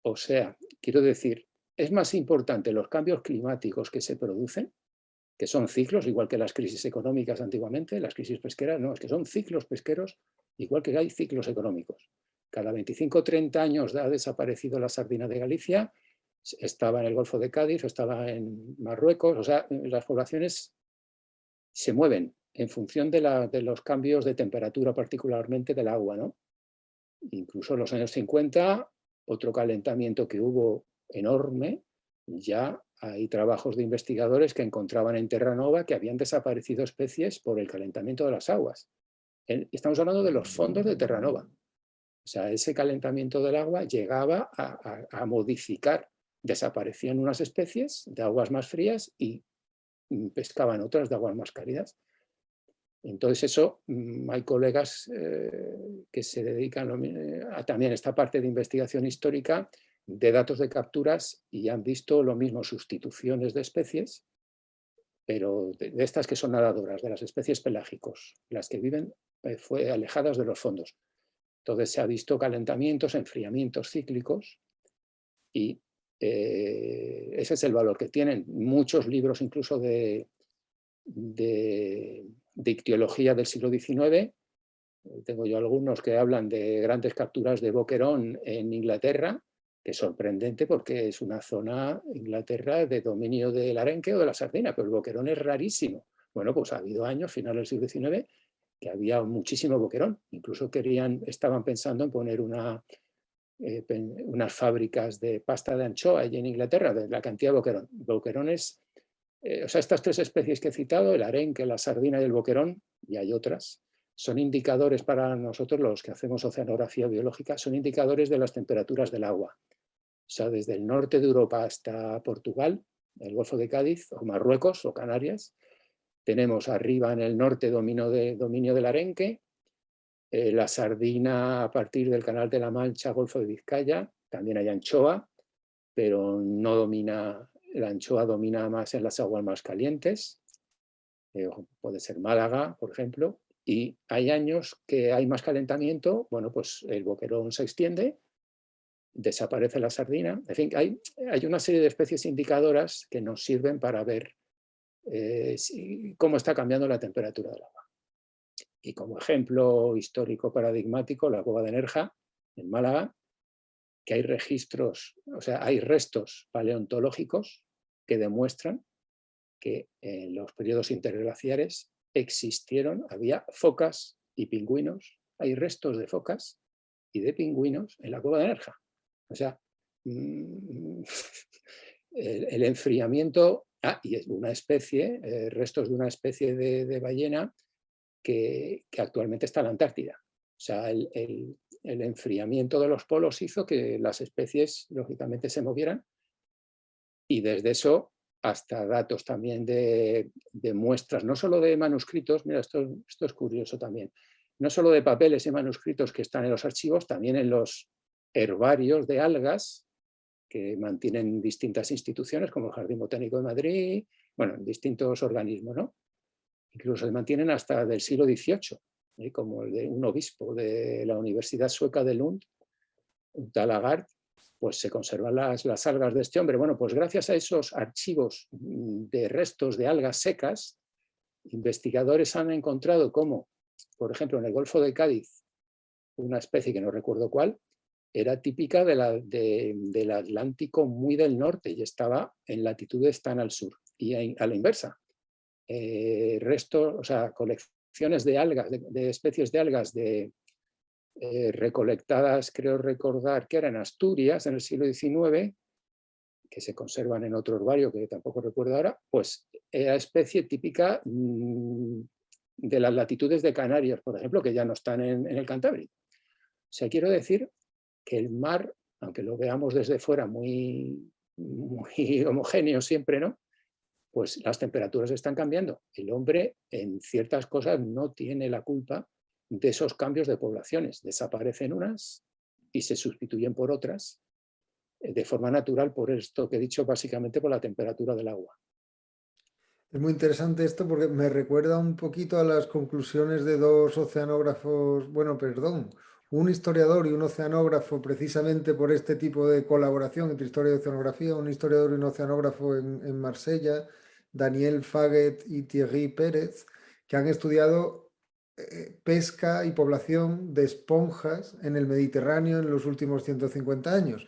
O sea, quiero decir, es más importante los cambios climáticos que se producen, que son ciclos, igual que las crisis económicas antiguamente, las crisis pesqueras, no, es que son ciclos pesqueros, igual que hay ciclos económicos. Cada 25 o 30 años ha desaparecido la sardina de Galicia, estaba en el Golfo de Cádiz, estaba en Marruecos, o sea, las poblaciones se mueven en función de los cambios de temperatura, particularmente del agua, ¿no? Incluso en los años 50, otro calentamiento que hubo enorme, ya hay trabajos de investigadores que encontraban en Terranova que habían desaparecido especies por el calentamiento de las aguas. Estamos hablando de los fondos de Terranova. O sea, ese calentamiento del agua llegaba a modificar, desaparecían unas especies de aguas más frías y pescaban otras de aguas más cálidas. Entonces eso, hay colegas que se dedican a también esta parte de investigación histórica de datos de capturas y han visto lo mismo, sustituciones de especies, pero de estas que son nadadoras, de las especies pelágicos, las que viven alejadas de los fondos. Entonces se ha visto calentamientos, enfriamientos cíclicos y ese es el valor que tienen. Muchos libros incluso de ictiología del siglo XIX, tengo yo algunos que hablan de grandes capturas de boquerón en Inglaterra, que es sorprendente porque es una zona, Inglaterra, de dominio del arenque o de la sardina, pero el boquerón es rarísimo. Bueno, pues ha habido años, finales del siglo XIX, que había muchísimo boquerón. Incluso estaban pensando en poner unas fábricas de pasta de anchoa allí en Inglaterra, de la cantidad de boquerón. Boquerones, o sea, estas 3 especies que he citado, el arenque, la sardina y el boquerón, y hay otras, son indicadores para nosotros, los que hacemos oceanografía biológica, son indicadores de las temperaturas del agua. O sea, desde el norte de Europa hasta Portugal, el Golfo de Cádiz, o Marruecos o Canarias, tenemos arriba en el norte dominio del arenque, la sardina a partir del Canal de la Mancha, Golfo de Vizcaya, también hay anchoa, pero no domina, la anchoa domina más en las aguas más calientes, puede ser Málaga, por ejemplo, y hay años que hay más calentamiento, bueno, pues el boquerón se extiende, desaparece la sardina, en fin, hay una serie de especies indicadoras que nos sirven para ver cómo está cambiando la temperatura del agua. Y como ejemplo histórico paradigmático, la cueva de Nerja, en Málaga, que hay registros, o sea, hay restos paleontológicos que demuestran que en los periodos interglaciares existieron, había focas y pingüinos, hay restos de focas y de pingüinos en la cueva de Nerja. O sea, el enfriamiento, y es una especie, restos de una especie de ballena que actualmente está en la Antártida. O sea, el enfriamiento de los polos hizo que las especies, lógicamente, se movieran, y desde eso hasta datos también de muestras, no solo de manuscritos, mira, esto es curioso también, no solo de papeles y manuscritos que están en los archivos, también en los herbarios de algas que mantienen distintas instituciones como el Jardín Botánico de Madrid, bueno, distintos organismos, ¿no? Incluso se mantienen hasta del siglo XVIII, como el de un obispo de la Universidad Sueca de Lund, un tal Agard, pues se conservan las algas de este hombre. Bueno, pues gracias a esos archivos de restos de algas secas, investigadores han encontrado cómo, por ejemplo, en el Golfo de Cádiz, una especie que no recuerdo cuál, era típica del Atlántico muy del norte y estaba en latitudes tan al sur. Y a la inversa, restos, o sea, colecciones de algas, de especies de algas recolectadas, creo recordar que eran en Asturias en el siglo XIX, que se conservan en otro herbario que tampoco recuerdo ahora, pues era especie típica de las latitudes de Canarias, por ejemplo, que ya no están en el Cantábrico. O sea, quiero decir que el mar, aunque lo veamos desde fuera muy homogéneo siempre, ¿no? Pues las temperaturas están cambiando. El hombre en ciertas cosas no tiene la culpa de esos cambios de poblaciones. Desaparecen unas y se sustituyen por otras de forma natural, por esto que he dicho, básicamente por la temperatura del agua. Es muy interesante esto porque me recuerda un poquito a las conclusiones de dos oceanógrafos, bueno, perdón, un historiador y un oceanógrafo, precisamente por este tipo de colaboración entre historia y oceanografía, un historiador y un oceanógrafo en Marsella, Daniel Faget y Thierry Pérez, que han estudiado pesca y población de esponjas en el Mediterráneo en los últimos 150 años.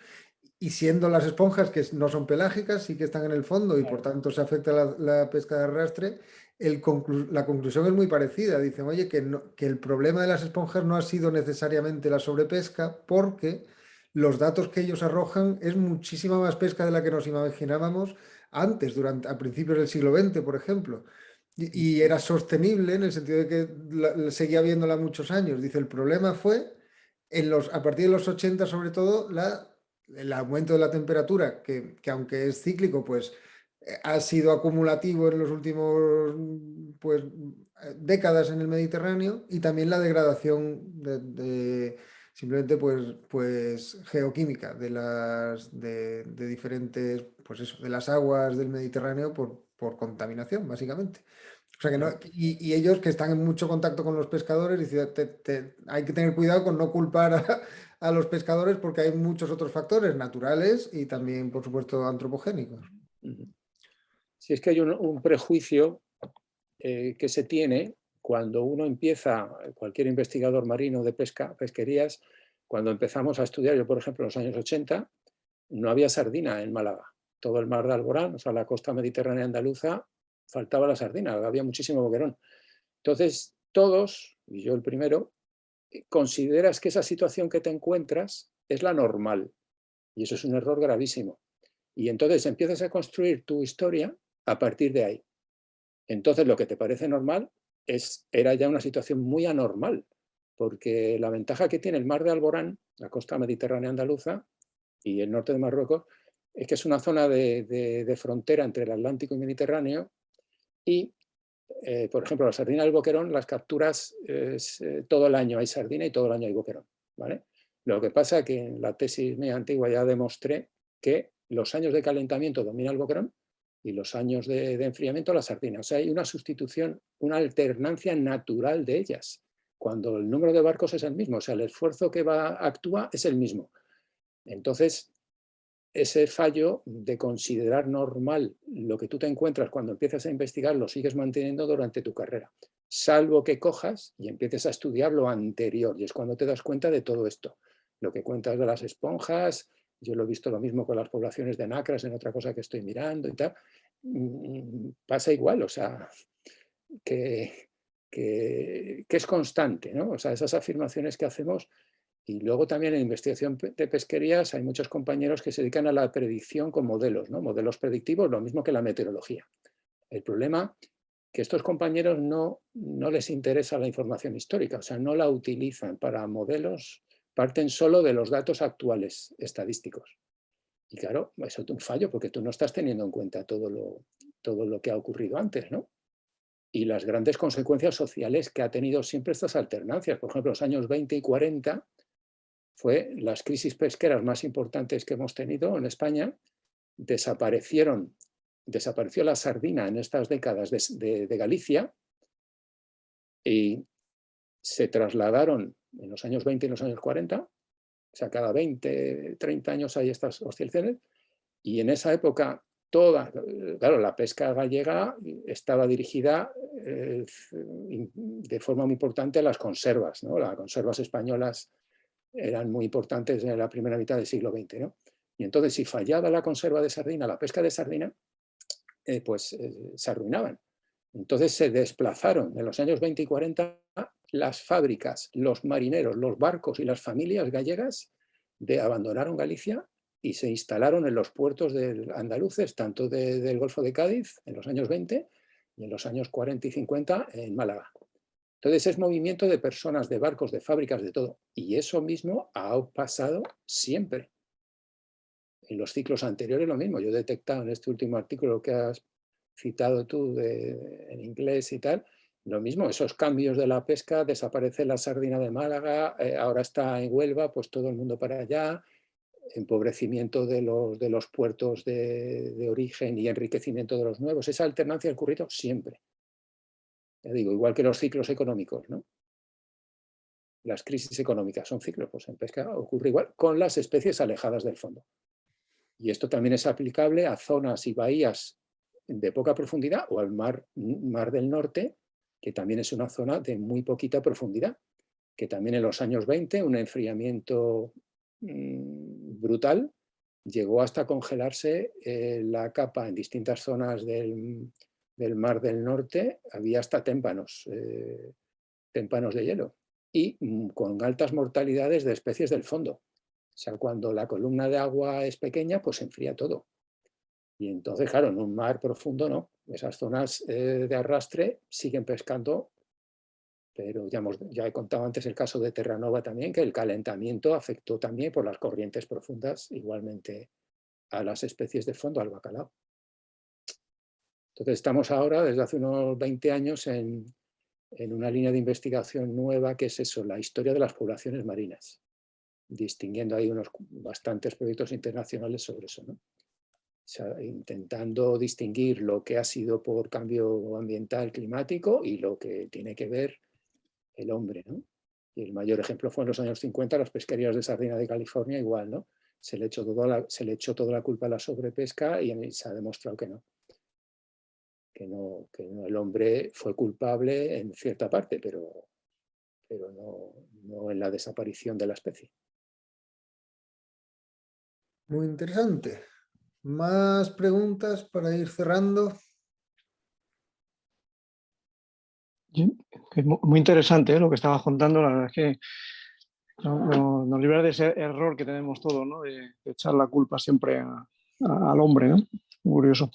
Y siendo las esponjas que no son pelágicas, sí que están en el fondo y por tanto se afecta la pesca de arrastre, la conclusión es muy parecida. Dicen, oye, que el problema de las esponjas no ha sido necesariamente la sobrepesca, porque los datos que ellos arrojan es muchísima más pesca de la que nos imaginábamos antes, a principios del siglo XX, por ejemplo. Y era sostenible en el sentido de que seguía viéndola muchos años. Dice, el problema fue a partir de los 80 sobre todo el aumento de la temperatura, que aunque es cíclico, pues ha sido acumulativo en los últimos pues, décadas en el Mediterráneo, y también la degradación simplemente pues geoquímica de diferentes, pues eso, de las aguas del Mediterráneo por contaminación, básicamente. O sea que no, y ellos que están en mucho contacto con los pescadores, dicen, hay que tener cuidado con no culpar a los pescadores porque hay muchos otros factores naturales y también, por supuesto, antropogénicos. Sí, es que hay un prejuicio que se tiene cuando uno empieza, cualquier investigador marino de pesquerías, cuando empezamos a estudiar, yo por ejemplo en los años 80, no había sardina en Málaga. Todo el mar de Alborán, o sea, la costa mediterránea andaluza, faltaba la sardina, había muchísimo boquerón. Entonces, todos, y yo el primero, consideras que esa situación que te encuentras es la normal. Y eso es un error gravísimo. Y entonces empiezas a construir tu historia a partir de ahí. Entonces, lo que te parece normal era ya una situación muy anormal, porque la ventaja que tiene el mar de Alborán, la costa mediterránea andaluza y el norte de Marruecos, es que es una zona de frontera entre el Atlántico y el Mediterráneo y, por ejemplo, la sardina del boquerón, las capturas todo el año hay sardina y todo el año hay boquerón, ¿vale? Lo que pasa es que en la tesis mía antigua ya demostré que los años de calentamiento domina el boquerón y los años de enfriamiento la sardina. O sea, hay una sustitución, una alternancia natural de ellas, cuando el número de barcos es el mismo, o sea, el esfuerzo que actúa es el mismo. Entonces, ese fallo de considerar normal lo que tú te encuentras cuando empiezas a investigar lo sigues manteniendo durante tu carrera, salvo que cojas y empieces a estudiar lo anterior, y es cuando te das cuenta de todo esto. Lo que cuentas de las esponjas, yo lo he visto lo mismo con las poblaciones de nacras en otra cosa que estoy mirando y tal, pasa igual, o sea, que es constante, ¿no? O sea, esas afirmaciones que hacemos. Y luego también en investigación de pesquerías hay muchos compañeros que se dedican a la predicción con modelos, ¿no? Modelos predictivos, lo mismo que la meteorología. El problema que estos compañeros no les interesa la información histórica, o sea, no la utilizan para modelos, parten solo de los datos actuales estadísticos. Y claro, eso es un fallo porque tú no estás teniendo en cuenta todo lo que ha ocurrido antes, ¿no? Y las grandes consecuencias sociales que ha tenido siempre estas alternancias. Por ejemplo, los años 20 y 40 fue las crisis pesqueras más importantes que hemos tenido en España. Desapareció la sardina en estas décadas de Galicia y se trasladaron en los años 20 y los años 40, o sea, cada 20, 30 años hay estas oscilaciones, y en esa época claro, la pesca gallega estaba dirigida de forma muy importante a las conservas, ¿no? Las conservas españolas eran muy importantes en la primera mitad del siglo XX, ¿no? Y entonces, si fallaba la conserva de sardina, la pesca de sardina, se arruinaban. Entonces se desplazaron en los años 20 y 40 las fábricas, los marineros, los barcos y las familias gallegas abandonaron Galicia y se instalaron en los puertos andaluces, tanto del Golfo de Cádiz en los años 20 y en los años 40 y 50 en Málaga. Entonces es movimiento de personas, de barcos, de fábricas, de todo. Y eso mismo ha pasado siempre. En los ciclos anteriores lo mismo. Yo he detectado en este último artículo que has citado tú en inglés y tal, lo mismo, esos cambios de la pesca, desaparece la sardina de Málaga, ahora está en Huelva, pues todo el mundo para allá, empobrecimiento de los puertos de origen y enriquecimiento de los nuevos. Esa alternancia ha ocurrido siempre. Ya digo, igual que los ciclos económicos, ¿no? Las crisis económicas son ciclos, pues en pesca ocurre igual con las especies alejadas del fondo. Y esto también es aplicable a zonas y bahías de poca profundidad o al mar del norte, que también es una zona de muy poquita profundidad, que también en los años 20 un enfriamiento brutal llegó hasta congelarse la capa en distintas zonas del mar del norte, había hasta témpanos de hielo y con altas mortalidades de especies del fondo. O sea, cuando la columna de agua es pequeña, pues se enfría todo. Y entonces, claro, en un mar profundo no. Esas zonas de arrastre siguen pescando, pero ya he contado antes el caso de Terranova también, que el calentamiento afectó también por las corrientes profundas igualmente a las especies de fondo, al bacalao. Entonces estamos ahora, desde hace unos 20 años, en una línea de investigación nueva que es eso, la historia de las poblaciones marinas, distinguiendo ahí bastantes proyectos internacionales sobre eso, ¿no? O sea, intentando distinguir lo que ha sido por cambio ambiental climático y lo que tiene que ver el hombre, ¿no? Y el mayor ejemplo fue en los años 50, las pesquerías de sardina de California, igual, ¿no? Se le echó toda la culpa a la sobrepesca y se ha demostrado que no. Que no, el hombre fue culpable en cierta parte, pero no en la desaparición de la especie. Muy interesante. ¿Más preguntas para ir cerrando? Muy interesante lo que estabas contando, la verdad es que nos libera de ese error que tenemos todos, ¿no? de echar la culpa siempre al hombre, ¿no? Curioso.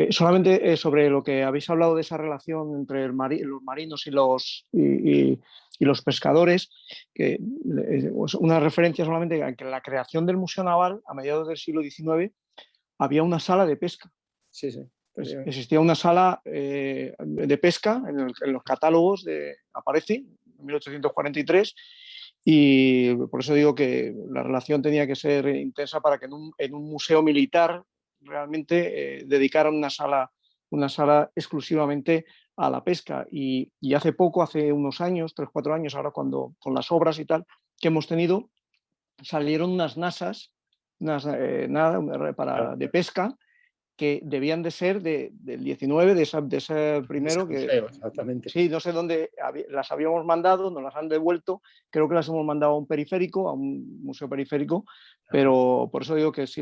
Solamente sobre lo que habéis hablado de esa relación entre los marinos y los pescadores, que una referencia solamente a que en la creación del Museo Naval a mediados del siglo XIX había una sala de pesca. Sí, sí. Existía una sala de pesca en los catálogos, aparece en 1843, y por eso digo que la relación tenía que ser intensa para que en un museo militar realmente dedicaran una sala exclusivamente a la pesca. Y hace poco, hace unos años, 3 o 4 años, ahora con las obras y tal que hemos tenido, salieron unas nasas de pesca que debían de ser del 19, de ese primero, que exactamente. Sí, no sé dónde las habíamos mandado, nos las han devuelto, creo que las hemos mandado a un periférico, a un museo periférico, pero por eso digo que sí,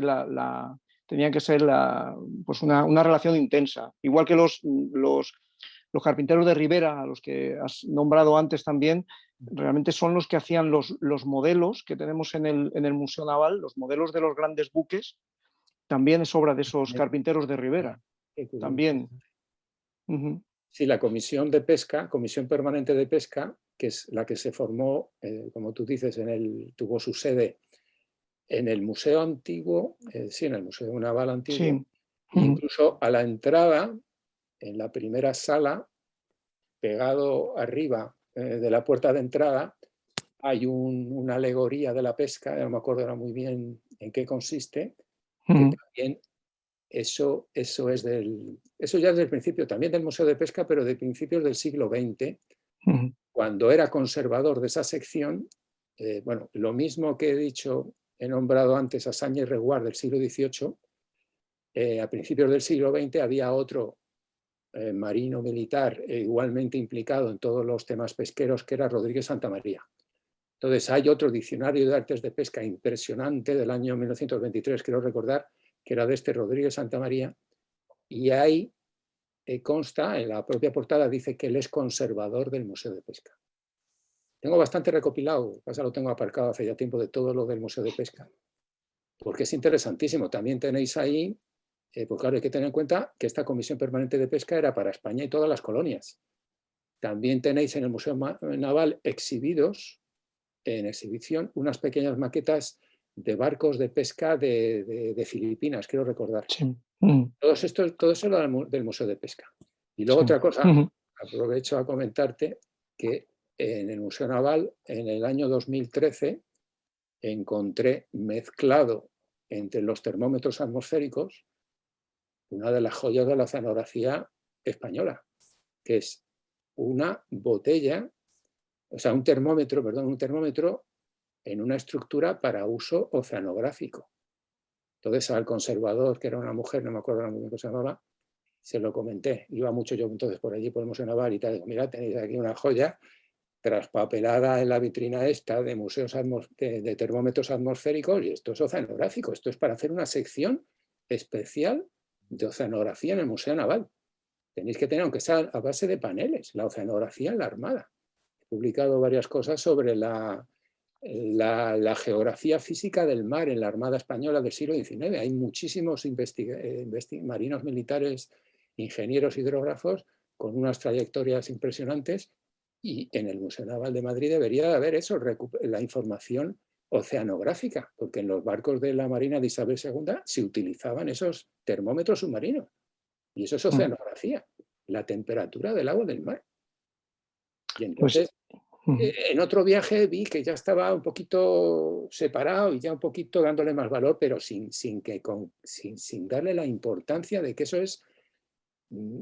tenía que ser pues una relación intensa. Igual que los carpinteros de Ribera, a los que has nombrado antes también, realmente son los que hacían los modelos que tenemos en el Museo Naval, los modelos de los grandes buques, también es obra de esos carpinteros de Ribera. También. Uh-huh. Sí, la Comisión de Pesca, Comisión Permanente de Pesca, que es la que se formó, como tú dices, tuvo su sede en el Museo Antiguo, sí, en el Museo Naval Antiguo, Sí. e incluso a la entrada, en la primera sala, pegado arriba de la puerta de entrada, hay una alegoría de la pesca, no me acuerdo ahora muy bien en qué consiste, que también eso ya es del principio, también del Museo de Pesca, pero de principios del siglo XX, cuando era conservador de esa sección. Bueno, lo mismo que he dicho, he nombrado antes a Sáñez Reguard del siglo XVIII, a principios del siglo XX había otro marino militar igualmente implicado en todos los temas pesqueros, que era Rodríguez Santamaría. Entonces hay otro diccionario de artes de pesca impresionante del año 1923, quiero recordar, que era de este Rodríguez Santamaría, y ahí consta, en la propia portada dice que él es conservador del Museo de Pesca. Tengo bastante recopilado, pasa lo tengo aparcado hace ya tiempo, de todo lo del Museo de Pesca, porque es interesantísimo. También tenéis ahí, pues claro, hay que tener en cuenta que esta Comisión Permanente de Pesca era para España y todas las colonias. También tenéis en el Museo Naval exhibidos, en exhibición, unas pequeñas maquetas de barcos de pesca de Filipinas, quiero recordar. Sí. Todo eso era del Museo de Pesca. Y luego otra cosa, aprovecho a comentarte que en el Museo Naval, en el año 2013, encontré mezclado entre los termómetros atmosféricos una de las joyas de la oceanografía española, que es una botella, o sea, un termómetro en una estructura para uso oceanográfico. Entonces al conservador, que era una mujer, no me acuerdo muy bien cómo se llamaba, se lo comenté. Iba mucho yo entonces por allí, por el Museo Naval y tal. Digo, mira, tenéis aquí una joya traspapelada en la vitrina esta de museos de termómetros atmosféricos, y esto es oceanográfico. Esto es para hacer una sección especial de oceanografía en el Museo Naval. Tenéis que tener, aunque sea a base de paneles, la oceanografía en la Armada. He publicado varias cosas sobre la geografía física del mar en la Armada Española del siglo XIX. Hay muchísimos marinos militares, ingenieros hidrógrafos con unas trayectorias impresionantes, y en el Museo Naval de Madrid debería de haber eso, la información oceanográfica, porque en los barcos de la Marina de Isabel II se utilizaban esos termómetros submarinos, y eso es oceanografía, la temperatura del agua del mar. Y entonces, en otro viaje vi que ya estaba un poquito separado y ya un poquito dándole más valor, pero sin darle la importancia de que eso es.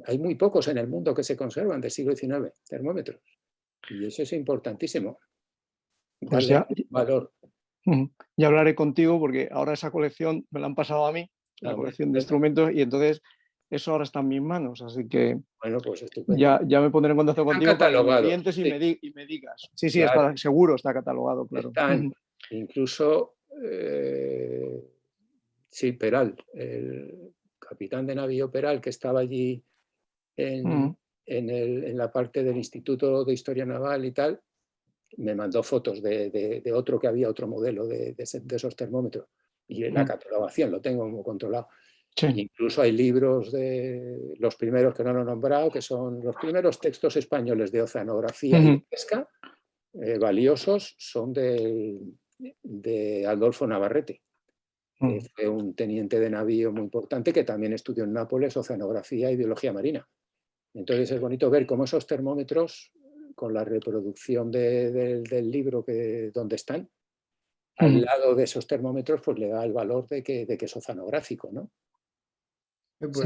Hay muy pocos en el mundo que se conservan del siglo XIX, termómetros. Y eso es importantísimo. Pues Darle valor. Ya hablaré contigo, porque ahora esa colección me la han pasado a mí, la colección de instrumentos, y entonces eso ahora está en mis manos. Así que bueno, pues estupendo. Ya me pondré en contacto contigo para que me orientes y me digas. Sí, claro. seguro está catalogado, claro. Están incluso, sí, Peral, el capitán de navío Peral, que estaba allí en la parte del Instituto de Historia Naval y tal, me mandó fotos de otro, que había otro modelo de esos termómetros, y la catalogación lo tengo muy controlado. Sí. Incluso hay libros de los primeros, que no lo he nombrado, que son los primeros textos españoles de oceanografía y pesca, valiosos, son de Adolfo Navarrete, que fue un teniente de navío muy importante, que también estudió en Nápoles oceanografía y biología marina. Entonces es bonito ver cómo esos termómetros, con la reproducción del libro donde están, al lado de esos termómetros, pues le da el valor de que es oceanográfico, ¿no? Pues,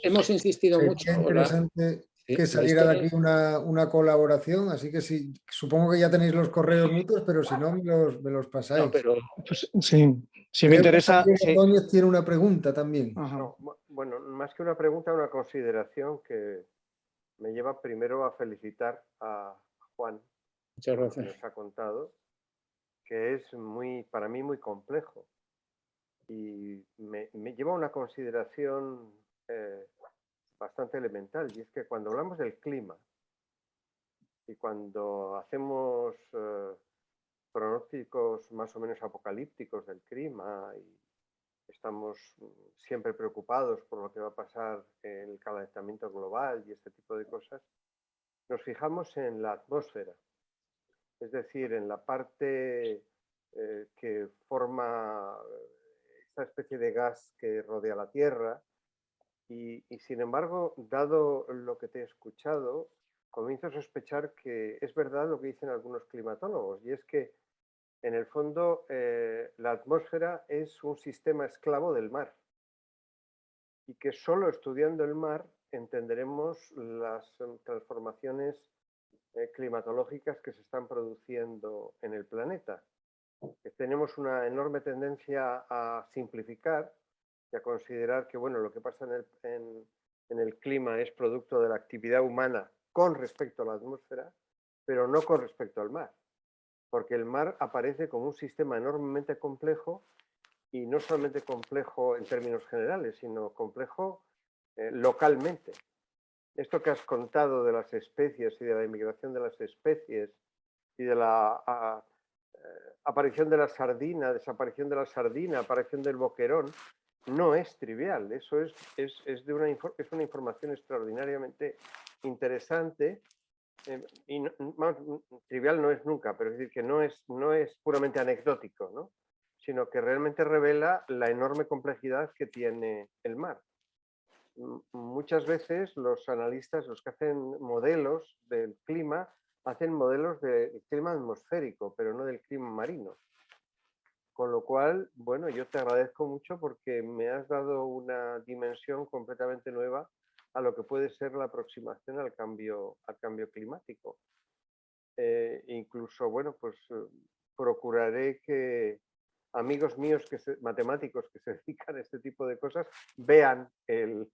hemos insistido mucho. Es interesante que saliera de aquí una colaboración, así que sí, supongo que ya tenéis los correos mutuos, pero si no, me los pasáis. No, pero pues, sí, si me interesa. Ordóñez tiene una pregunta también. No, bueno, más que una pregunta, una consideración que me lleva primero a felicitar a Juan. Muchas por lo que gracias. nos ha contado, que es para mí muy complejo. Y me lleva a una consideración bastante elemental, y es que cuando hablamos del clima y cuando hacemos pronósticos más o menos apocalípticos del clima y estamos siempre preocupados por lo que va a pasar en el calentamiento global y este tipo de cosas, nos fijamos en la atmósfera, es decir, en la parte que forma esta especie de gas que rodea la Tierra. Y sin embargo, dado lo que te he escuchado, comienzo a sospechar que es verdad lo que dicen algunos climatólogos, y es que en el fondo la atmósfera es un sistema esclavo del mar, y que solo estudiando el mar entenderemos las transformaciones climatológicas que se están produciendo en el planeta. Que tenemos una enorme tendencia a simplificar y a considerar que bueno, lo que pasa en el clima es producto de la actividad humana con respecto a la atmósfera, pero no con respecto al mar, porque el mar aparece como un sistema enormemente complejo, y no solamente complejo en términos generales, sino complejo localmente. Esto que has contado de las especies y de la inmigración de las especies y de la aparición de la sardina, desaparición de la sardina, aparición del boquerón, no es trivial. Eso es una información extraordinariamente interesante, y trivial no es nunca, pero es decir que no es puramente anecdótico, ¿no? Sino que realmente revela la enorme complejidad que tiene el mar. Muchas veces los analistas, los que hacen modelos del clima, hacen modelos del clima atmosférico, pero no del clima marino. Con lo cual, bueno, yo te agradezco mucho porque me has dado una dimensión completamente nueva a lo que puede ser la aproximación al cambio climático. Incluso, bueno, pues procuraré que amigos míos matemáticos que se dedican a este tipo de cosas vean el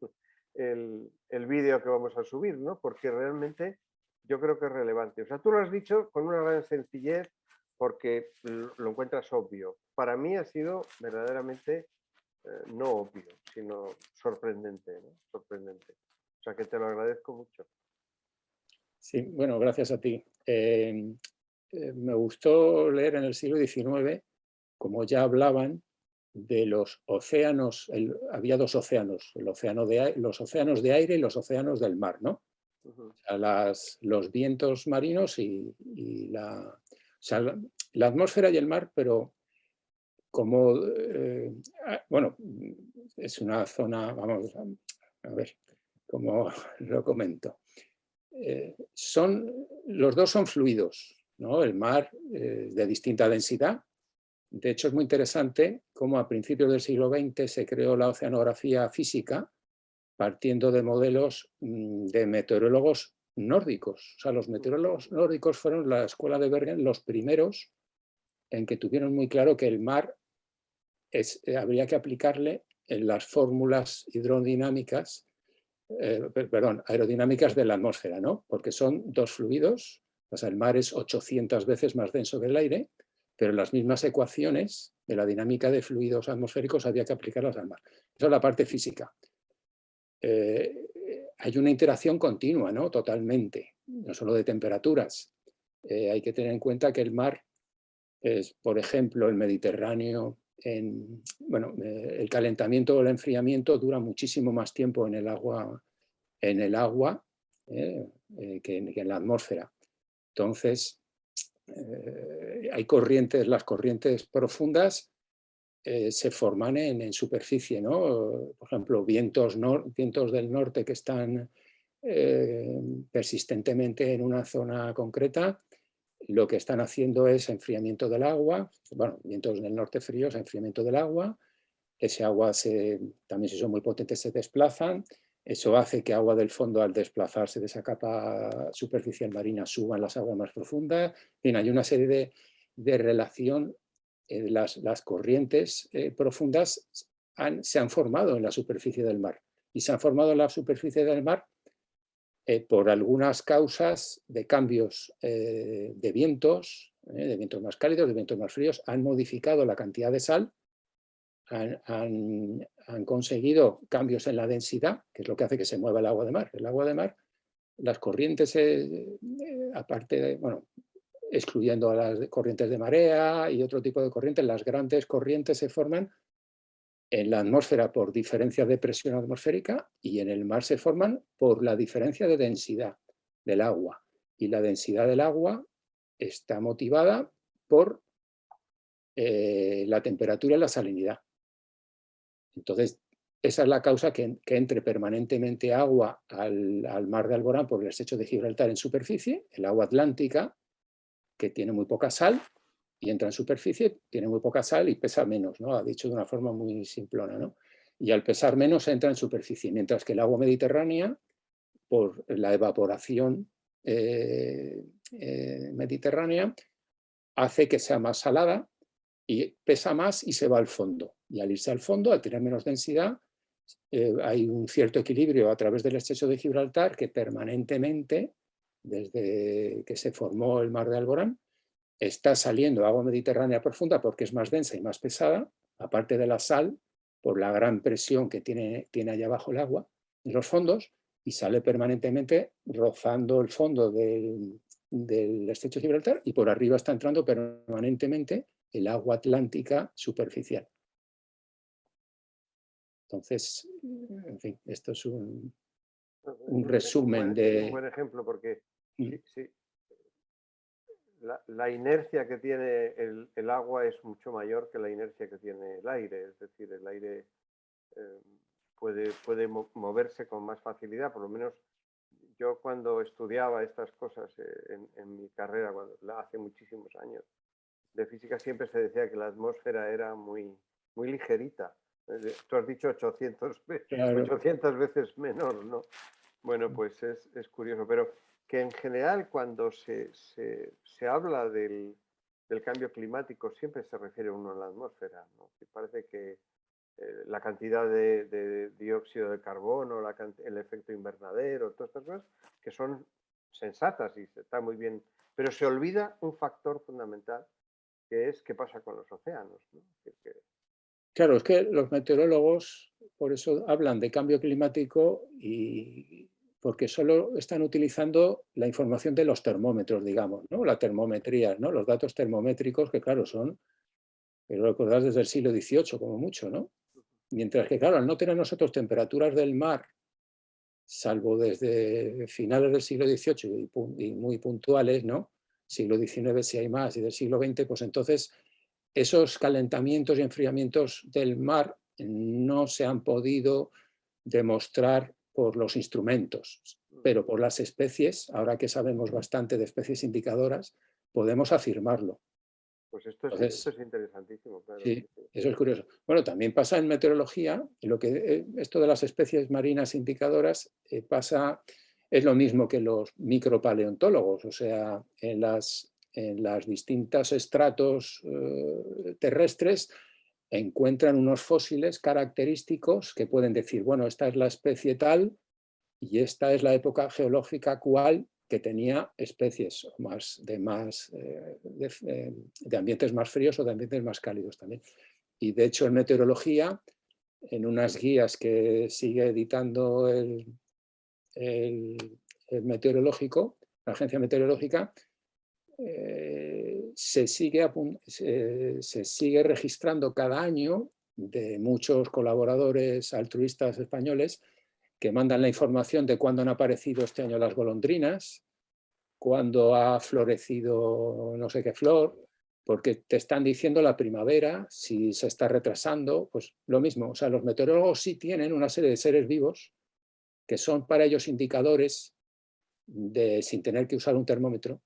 vídeo que vamos a subir, ¿no? Porque realmente yo creo que es relevante. O sea, tú lo has dicho con una gran sencillez porque lo encuentras obvio. Para mí ha sido verdaderamente no obvio, sino sorprendente, ¿no? Sorprendente. O sea, que te lo agradezco mucho. Sí, bueno, gracias a ti. Me gustó leer en el siglo XIX, como ya hablaban de los océanos, había dos océanos, los océanos de aire y los océanos del mar, ¿no? Uh-huh. O sea, los vientos marinos y la atmósfera y el mar, pero como, bueno, es una zona, vamos a ver cómo lo comento. Los dos son fluidos, ¿no? El mar de distinta densidad. De hecho, es muy interesante cómo a principios del siglo XX se creó la oceanografía física partiendo de modelos de meteorólogos nórdicos. O sea, los meteorólogos nórdicos fueron la escuela de Bergen los primeros en que tuvieron muy claro que el mar habría que aplicarle en las fórmulas hidrodinámicas, aerodinámicas de la atmósfera, ¿no? Porque son dos fluidos, o sea, el mar es 800 veces más denso que el aire, pero las mismas ecuaciones de la dinámica de fluidos atmosféricos había que aplicarlas al mar. Esa es la parte física. Hay una interacción continua, ¿no? Totalmente, no solo de temperaturas. Hay que tener en cuenta que el mar es, por ejemplo, el Mediterráneo, el calentamiento o el enfriamiento dura muchísimo más tiempo en el agua que en la atmósfera. Entonces, hay corrientes, las corrientes profundas se forman en superficie, ¿no? Por ejemplo, vientos del norte que están persistentemente en una zona concreta, lo que están haciendo es enfriamiento del agua, bueno, vientos del norte fríos, enfriamiento del agua, ese agua también si son muy potentes se desplazan, eso hace que agua del fondo al desplazarse de esa capa superficial marina suban las aguas más profundas, en fin, hay una serie de relación. Las corrientes profundas se han formado en la superficie del mar y se han formado en la superficie del mar por algunas causas de cambios de vientos más cálidos, de vientos más fríos, han modificado la cantidad de sal, han conseguido cambios en la densidad, que es lo que hace que se mueva el agua de mar. El agua de mar, las corrientes, aparte de, bueno, excluyendo a las corrientes de marea y otro tipo de corrientes, las grandes corrientes se forman en la atmósfera por diferencias de presión atmosférica y en el mar se forman por la diferencia de densidad del agua. Y la densidad del agua está motivada por la temperatura y la salinidad. Entonces, esa es la causa que entre permanentemente agua al mar de Alborán por el estrecho de Gibraltar en superficie, el agua atlántica, que tiene muy poca sal, y entra en superficie, tiene muy poca sal y pesa menos, ¿no? Ha dicho de una forma muy simplona, ¿no? Y al pesar menos entra en superficie, mientras que el agua mediterránea, por la evaporación mediterránea, hace que sea más salada y pesa más y se va al fondo. Y al irse al fondo, al tener menos densidad, hay un cierto equilibrio a través del estrecho de Gibraltar que permanentemente, desde que se formó el mar de Alborán, está saliendo agua mediterránea profunda porque es más densa y más pesada, aparte de la sal, por la gran presión que tiene allá abajo el agua en los fondos, y sale permanentemente rozando el fondo del estrecho de Gibraltar, y por arriba está entrando permanentemente el agua atlántica superficial. Entonces, en fin, esto es un resumen de... Un buen ejemplo porque sí, la inercia que tiene el agua es mucho mayor que la inercia que tiene el aire. Es decir, el aire puede moverse con más facilidad. Por lo menos yo cuando estudiaba estas cosas en mi carrera, hace muchísimos años, de física siempre se decía que la atmósfera era muy ligerita. Tú has dicho 800 veces menor, ¿no? Bueno, pues es curioso, pero que en general cuando se habla del cambio climático siempre se refiere uno a la atmósfera, ¿no? Que parece que la cantidad de dióxido de carbono, el efecto invernadero, todas estas cosas que son sensatas y está muy bien, pero se olvida un factor fundamental que es qué pasa con los océanos, ¿no? Claro, es que los meteorólogos por eso hablan de cambio climático y porque solo están utilizando la información de los termómetros, digamos, ¿no? La termometría, ¿no? Los datos termométricos que, claro, son, pero recordad, desde el siglo XVIII como mucho, ¿no? Mientras que, claro, al no tener nosotros temperaturas del mar, salvo desde finales del siglo XVIII y muy puntuales, ¿no? Siglo XIX si hay más y del siglo XX, pues entonces esos calentamientos y enfriamientos del mar no se han podido demostrar por los instrumentos, pero por las especies, ahora que sabemos bastante de especies indicadoras, podemos afirmarlo. Pues esto Entonces, es interesantísimo, claro. sí, eso es curioso. Bueno, también pasa en meteorología, esto de las especies marinas indicadoras es lo mismo que los micropaleontólogos, o sea, en las distintos estratos terrestres encuentran unos fósiles característicos que pueden decir, bueno, esta es la especie tal y esta es la época geológica cual que tenía especies de ambientes más fríos o de ambientes más cálidos también. Y de hecho en meteorología, en unas guías que sigue editando el meteorológico, la agencia meteorológica, se sigue registrando cada año de muchos colaboradores altruistas españoles que mandan la información de cuándo han aparecido este año las golondrinas, cuándo ha florecido no sé qué flor, porque te están diciendo la primavera, si se está retrasando, pues lo mismo. O sea, los meteorólogos sí tienen una serie de seres vivos que son para ellos indicadores sin tener que usar un termómetro.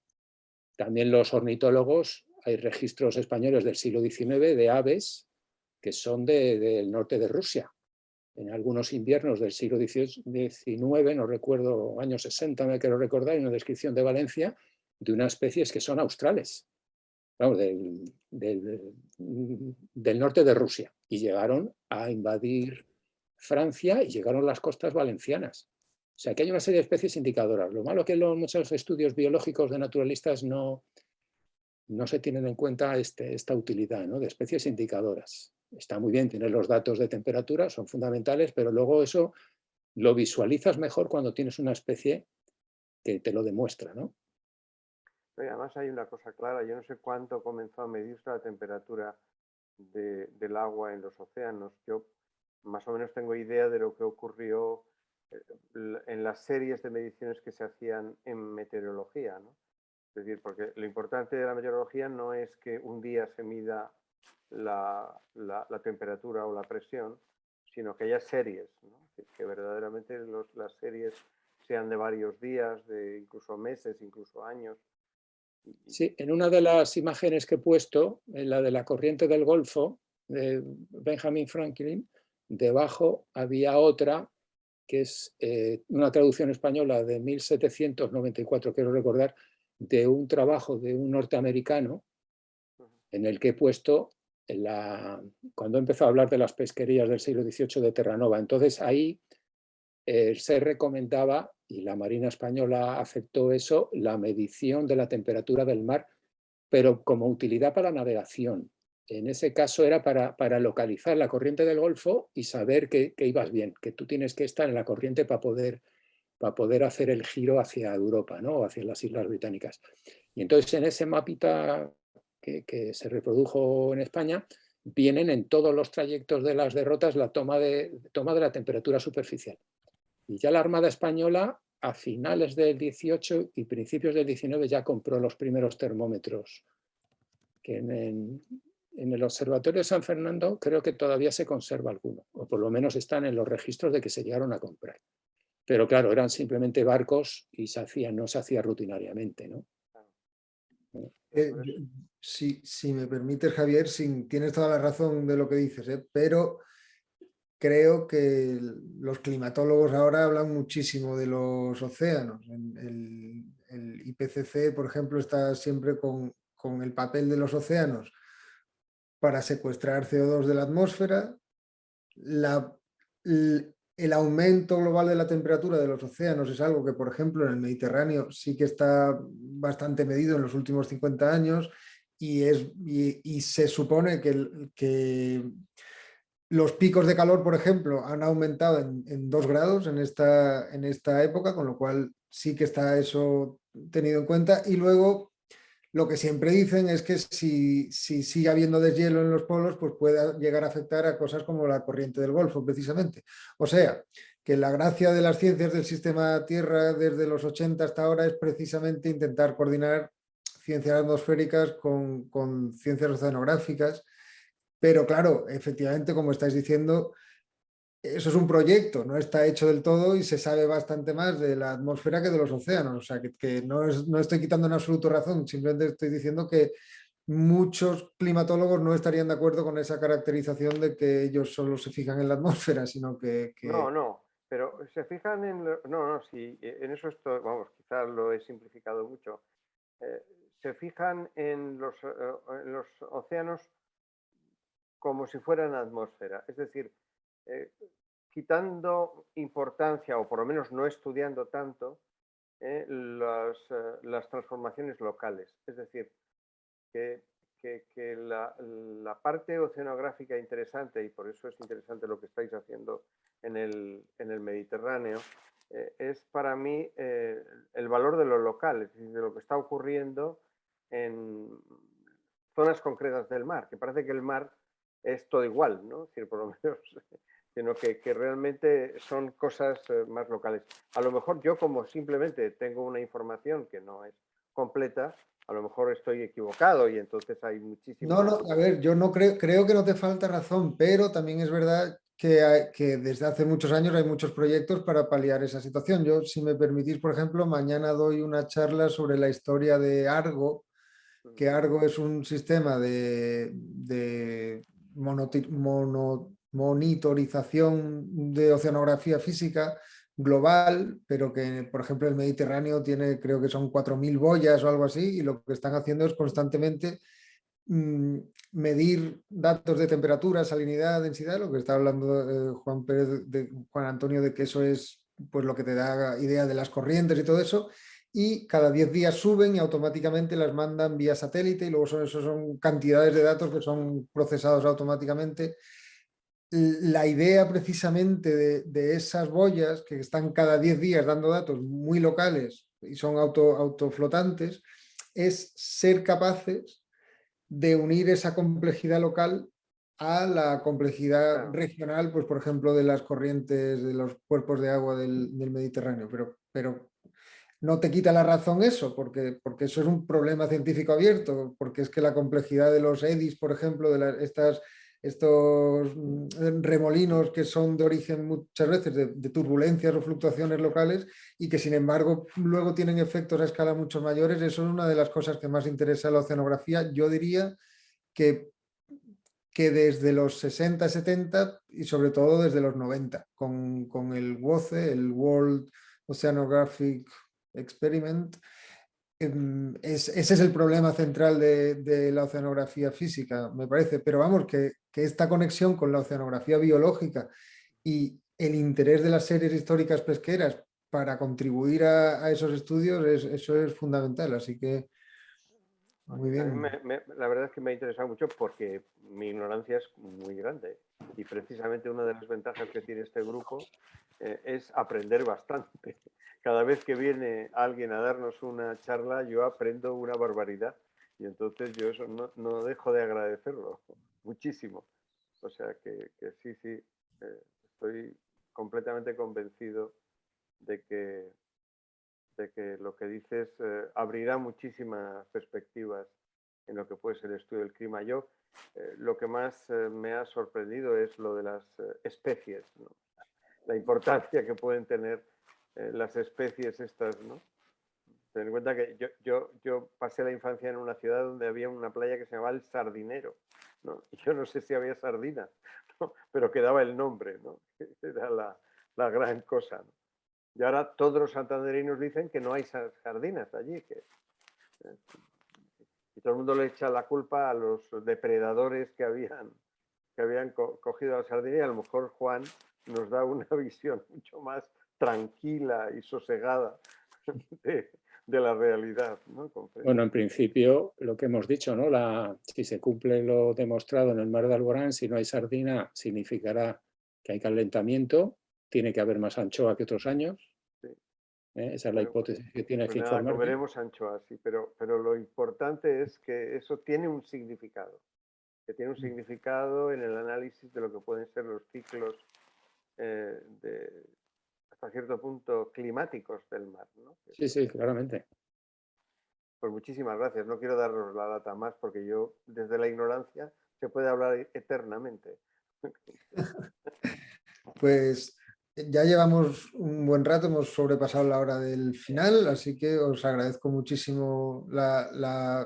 También los ornitólogos, hay registros españoles del siglo XIX de aves que son del norte de Rusia. En algunos inviernos del siglo XIX, no recuerdo, años 60 me quiero recordar, hay una descripción de Valencia de unas especies que son australes, vamos, del norte de Rusia, y llegaron a invadir Francia y llegaron a las costas valencianas. O sea que hay una serie de especies indicadoras. Lo malo es que muchos estudios biológicos de naturalistas no se tienen en cuenta esta utilidad, ¿no? De especies indicadoras. Está muy bien tener los datos de temperatura, son fundamentales, pero luego eso lo visualizas mejor cuando tienes una especie que te lo demuestra, ¿no? Además hay una cosa clara, yo no sé cuánto comenzó a medirse la temperatura del agua en los océanos. Yo más o menos tengo idea de lo que ocurrió en las series de mediciones que se hacían en meteorología, ¿no? Es decir, porque lo importante de la meteorología no es que un día se mida la temperatura o la presión, sino que haya series, ¿no? Que verdaderamente las series sean de varios días, de incluso meses, incluso años. Sí, en una de las imágenes que he puesto, en la de la corriente del Golfo, de Benjamin Franklin, debajo había otra que es una traducción española de 1794, quiero recordar, de un trabajo de un norteamericano en el que he puesto cuando empezó a hablar de las pesquerías del siglo XVIII de Terranova. Entonces ahí se recomendaba, y la Marina Española aceptó eso, la medición de la temperatura del mar, pero como utilidad para navegación. En ese caso era para localizar la corriente del Golfo y saber que ibas bien, que tú tienes que estar en la corriente para poder hacer el giro hacia Europa, ¿no? O hacia las Islas Británicas. Y entonces en ese mapita que se reprodujo en España, vienen en todos los trayectos de las derrotas la toma de la temperatura superficial. Y ya la Armada Española a finales del 18 y principios del 19 ya compró los primeros termómetros, que en el Observatorio de San Fernando creo que todavía se conserva alguno, o por lo menos están en los registros de que se llegaron a comprar. Pero claro, eran simplemente barcos y no se hacía rutinariamente, ¿no? Si me permites, Javier, tienes toda la razón de lo que dices, pero creo que los climatólogos ahora hablan muchísimo de los océanos. El IPCC, por ejemplo, está siempre con el papel de los océanos para secuestrar CO2 de la atmósfera. El aumento global de la temperatura de los océanos es algo que, por ejemplo, en el Mediterráneo sí que está bastante medido en los últimos 50 años y se supone que los picos de calor, por ejemplo, han aumentado en 2 grados en esta época, con lo cual sí que está eso tenido en cuenta. Y luego lo que siempre dicen es que si sigue habiendo deshielo en los polos, pues puede llegar a afectar a cosas como la corriente del Golfo, precisamente. O sea, que la gracia de las ciencias del sistema Tierra desde los 80 hasta ahora es precisamente intentar coordinar ciencias atmosféricas con ciencias oceanográficas. Pero claro, efectivamente, como estáis diciendo, eso es un proyecto, no está hecho del todo y se sabe bastante más de la atmósfera que de los océanos. O sea, que no estoy quitando en absoluto razón, simplemente estoy diciendo que muchos climatólogos no estarían de acuerdo con esa caracterización de que ellos solo se fijan en la atmósfera, sino que... No, pero se fijan en... No, sí, en eso esto, vamos, quizás lo he simplificado mucho. Se fijan en los océanos como si fueran atmósfera, es decir, quitando importancia o por lo menos no estudiando tanto las transformaciones locales. Es decir, que la parte oceanográfica interesante, y por eso es interesante lo que estáis haciendo en el Mediterráneo, es para mí el valor de lo local, es decir, de lo que está ocurriendo en zonas concretas del mar, que parece que el mar es todo igual, ¿no? Es decir, por lo menos, sino que realmente son cosas más locales. A lo mejor yo, como simplemente tengo una información que no es completa, a lo mejor estoy equivocado y entonces hay muchísimas... No, a ver, yo no creo que no te falta razón, pero también es verdad que desde hace muchos años hay muchos proyectos para paliar esa situación. Yo, si me permitís, por ejemplo, mañana doy una charla sobre la historia de Argo, que Argo es un sistema de monitorización de oceanografía física global, pero que, por ejemplo, el Mediterráneo tiene, creo que son 4.000 boyas o algo así, y lo que están haciendo es constantemente medir datos de temperatura, salinidad, densidad, lo que está hablando Juan Antonio, de que eso es pues lo que te da idea de las corrientes y todo eso, y cada 10 días suben y automáticamente las mandan vía satélite y luego eso son cantidades de datos que son procesados automáticamente. La idea precisamente de esas boyas que están cada 10 días dando datos muy locales y son autoflotantes es ser capaces de unir esa complejidad local a la complejidad Claro. regional, pues por ejemplo, de las corrientes, de los cuerpos de agua del Mediterráneo. Pero no te quita la razón eso, porque eso es un problema científico abierto, porque es que la complejidad de los EDIs, por ejemplo, de estos remolinos que son de origen muchas veces de turbulencias o fluctuaciones locales y que sin embargo luego tienen efectos a escala mucho mayores, eso es una de las cosas que más interesa a la oceanografía. Yo diría que desde los 60, 70 y sobre todo desde los 90, con el WOCE, el World Oceanographic Experiment. Ese es el problema central de la oceanografía física, me parece, pero vamos, que esta conexión con la oceanografía biológica y el interés de las series históricas pesqueras para contribuir a esos estudios, eso es fundamental, así que muy A bien. mí la verdad es que me ha interesado mucho porque mi ignorancia es muy grande y precisamente una de las ventajas que tiene este grupo es aprender bastante. Cada vez que viene alguien a darnos una charla yo aprendo una barbaridad y entonces yo eso no dejo de agradecerlo muchísimo. O sea que sí, estoy completamente convencido de que lo que dices abrirá muchísimas perspectivas en lo que puede ser el estudio del clima. Yo lo que más me ha sorprendido es lo de las especies, ¿no? La importancia que pueden tener las especies estas, ¿no? Ten en cuenta que yo pasé la infancia en una ciudad donde había una playa que se llamaba El Sardinero, ¿no? Y yo no sé si había sardinas, ¿no? Pero quedaba el nombre, ¿no? Era la gran cosa, ¿no? Y ahora todos los santandereños dicen que no hay sardinas allí, y todo el mundo le echa la culpa a los depredadores que habían cogido la sardina, y a lo mejor Juan nos da una visión mucho más tranquila y sosegada de la realidad, ¿no? Bueno, en principio, lo que hemos dicho, ¿no? Si se cumple lo demostrado en el mar de Alborán, si no hay sardina, significará que hay calentamiento, tiene que haber más anchoa que otros años. Sí. Esa es la hipótesis que tienes Pues que nada, informarme. comeremos anchoas, sí, pero lo importante es que eso tiene un significado, que tiene un significado en el análisis de lo que pueden ser los ciclos hasta cierto punto climáticos del mar, ¿no? Sí, claramente. Pues muchísimas gracias. No quiero daros la lata más porque yo desde la ignorancia se puede hablar eternamente. Pues ya llevamos un buen rato, hemos sobrepasado la hora del final, así que os agradezco muchísimo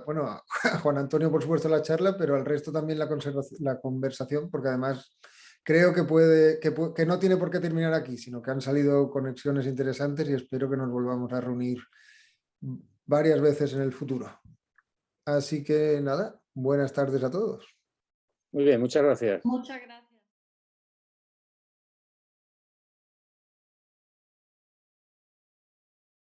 bueno, a Juan Antonio por supuesto la charla, pero al resto también la conversación, porque además creo que no tiene por qué terminar aquí, sino que han salido conexiones interesantes y espero que nos volvamos a reunir varias veces en el futuro. Así que nada, buenas tardes a todos. Muy bien, muchas gracias. Muchas gracias.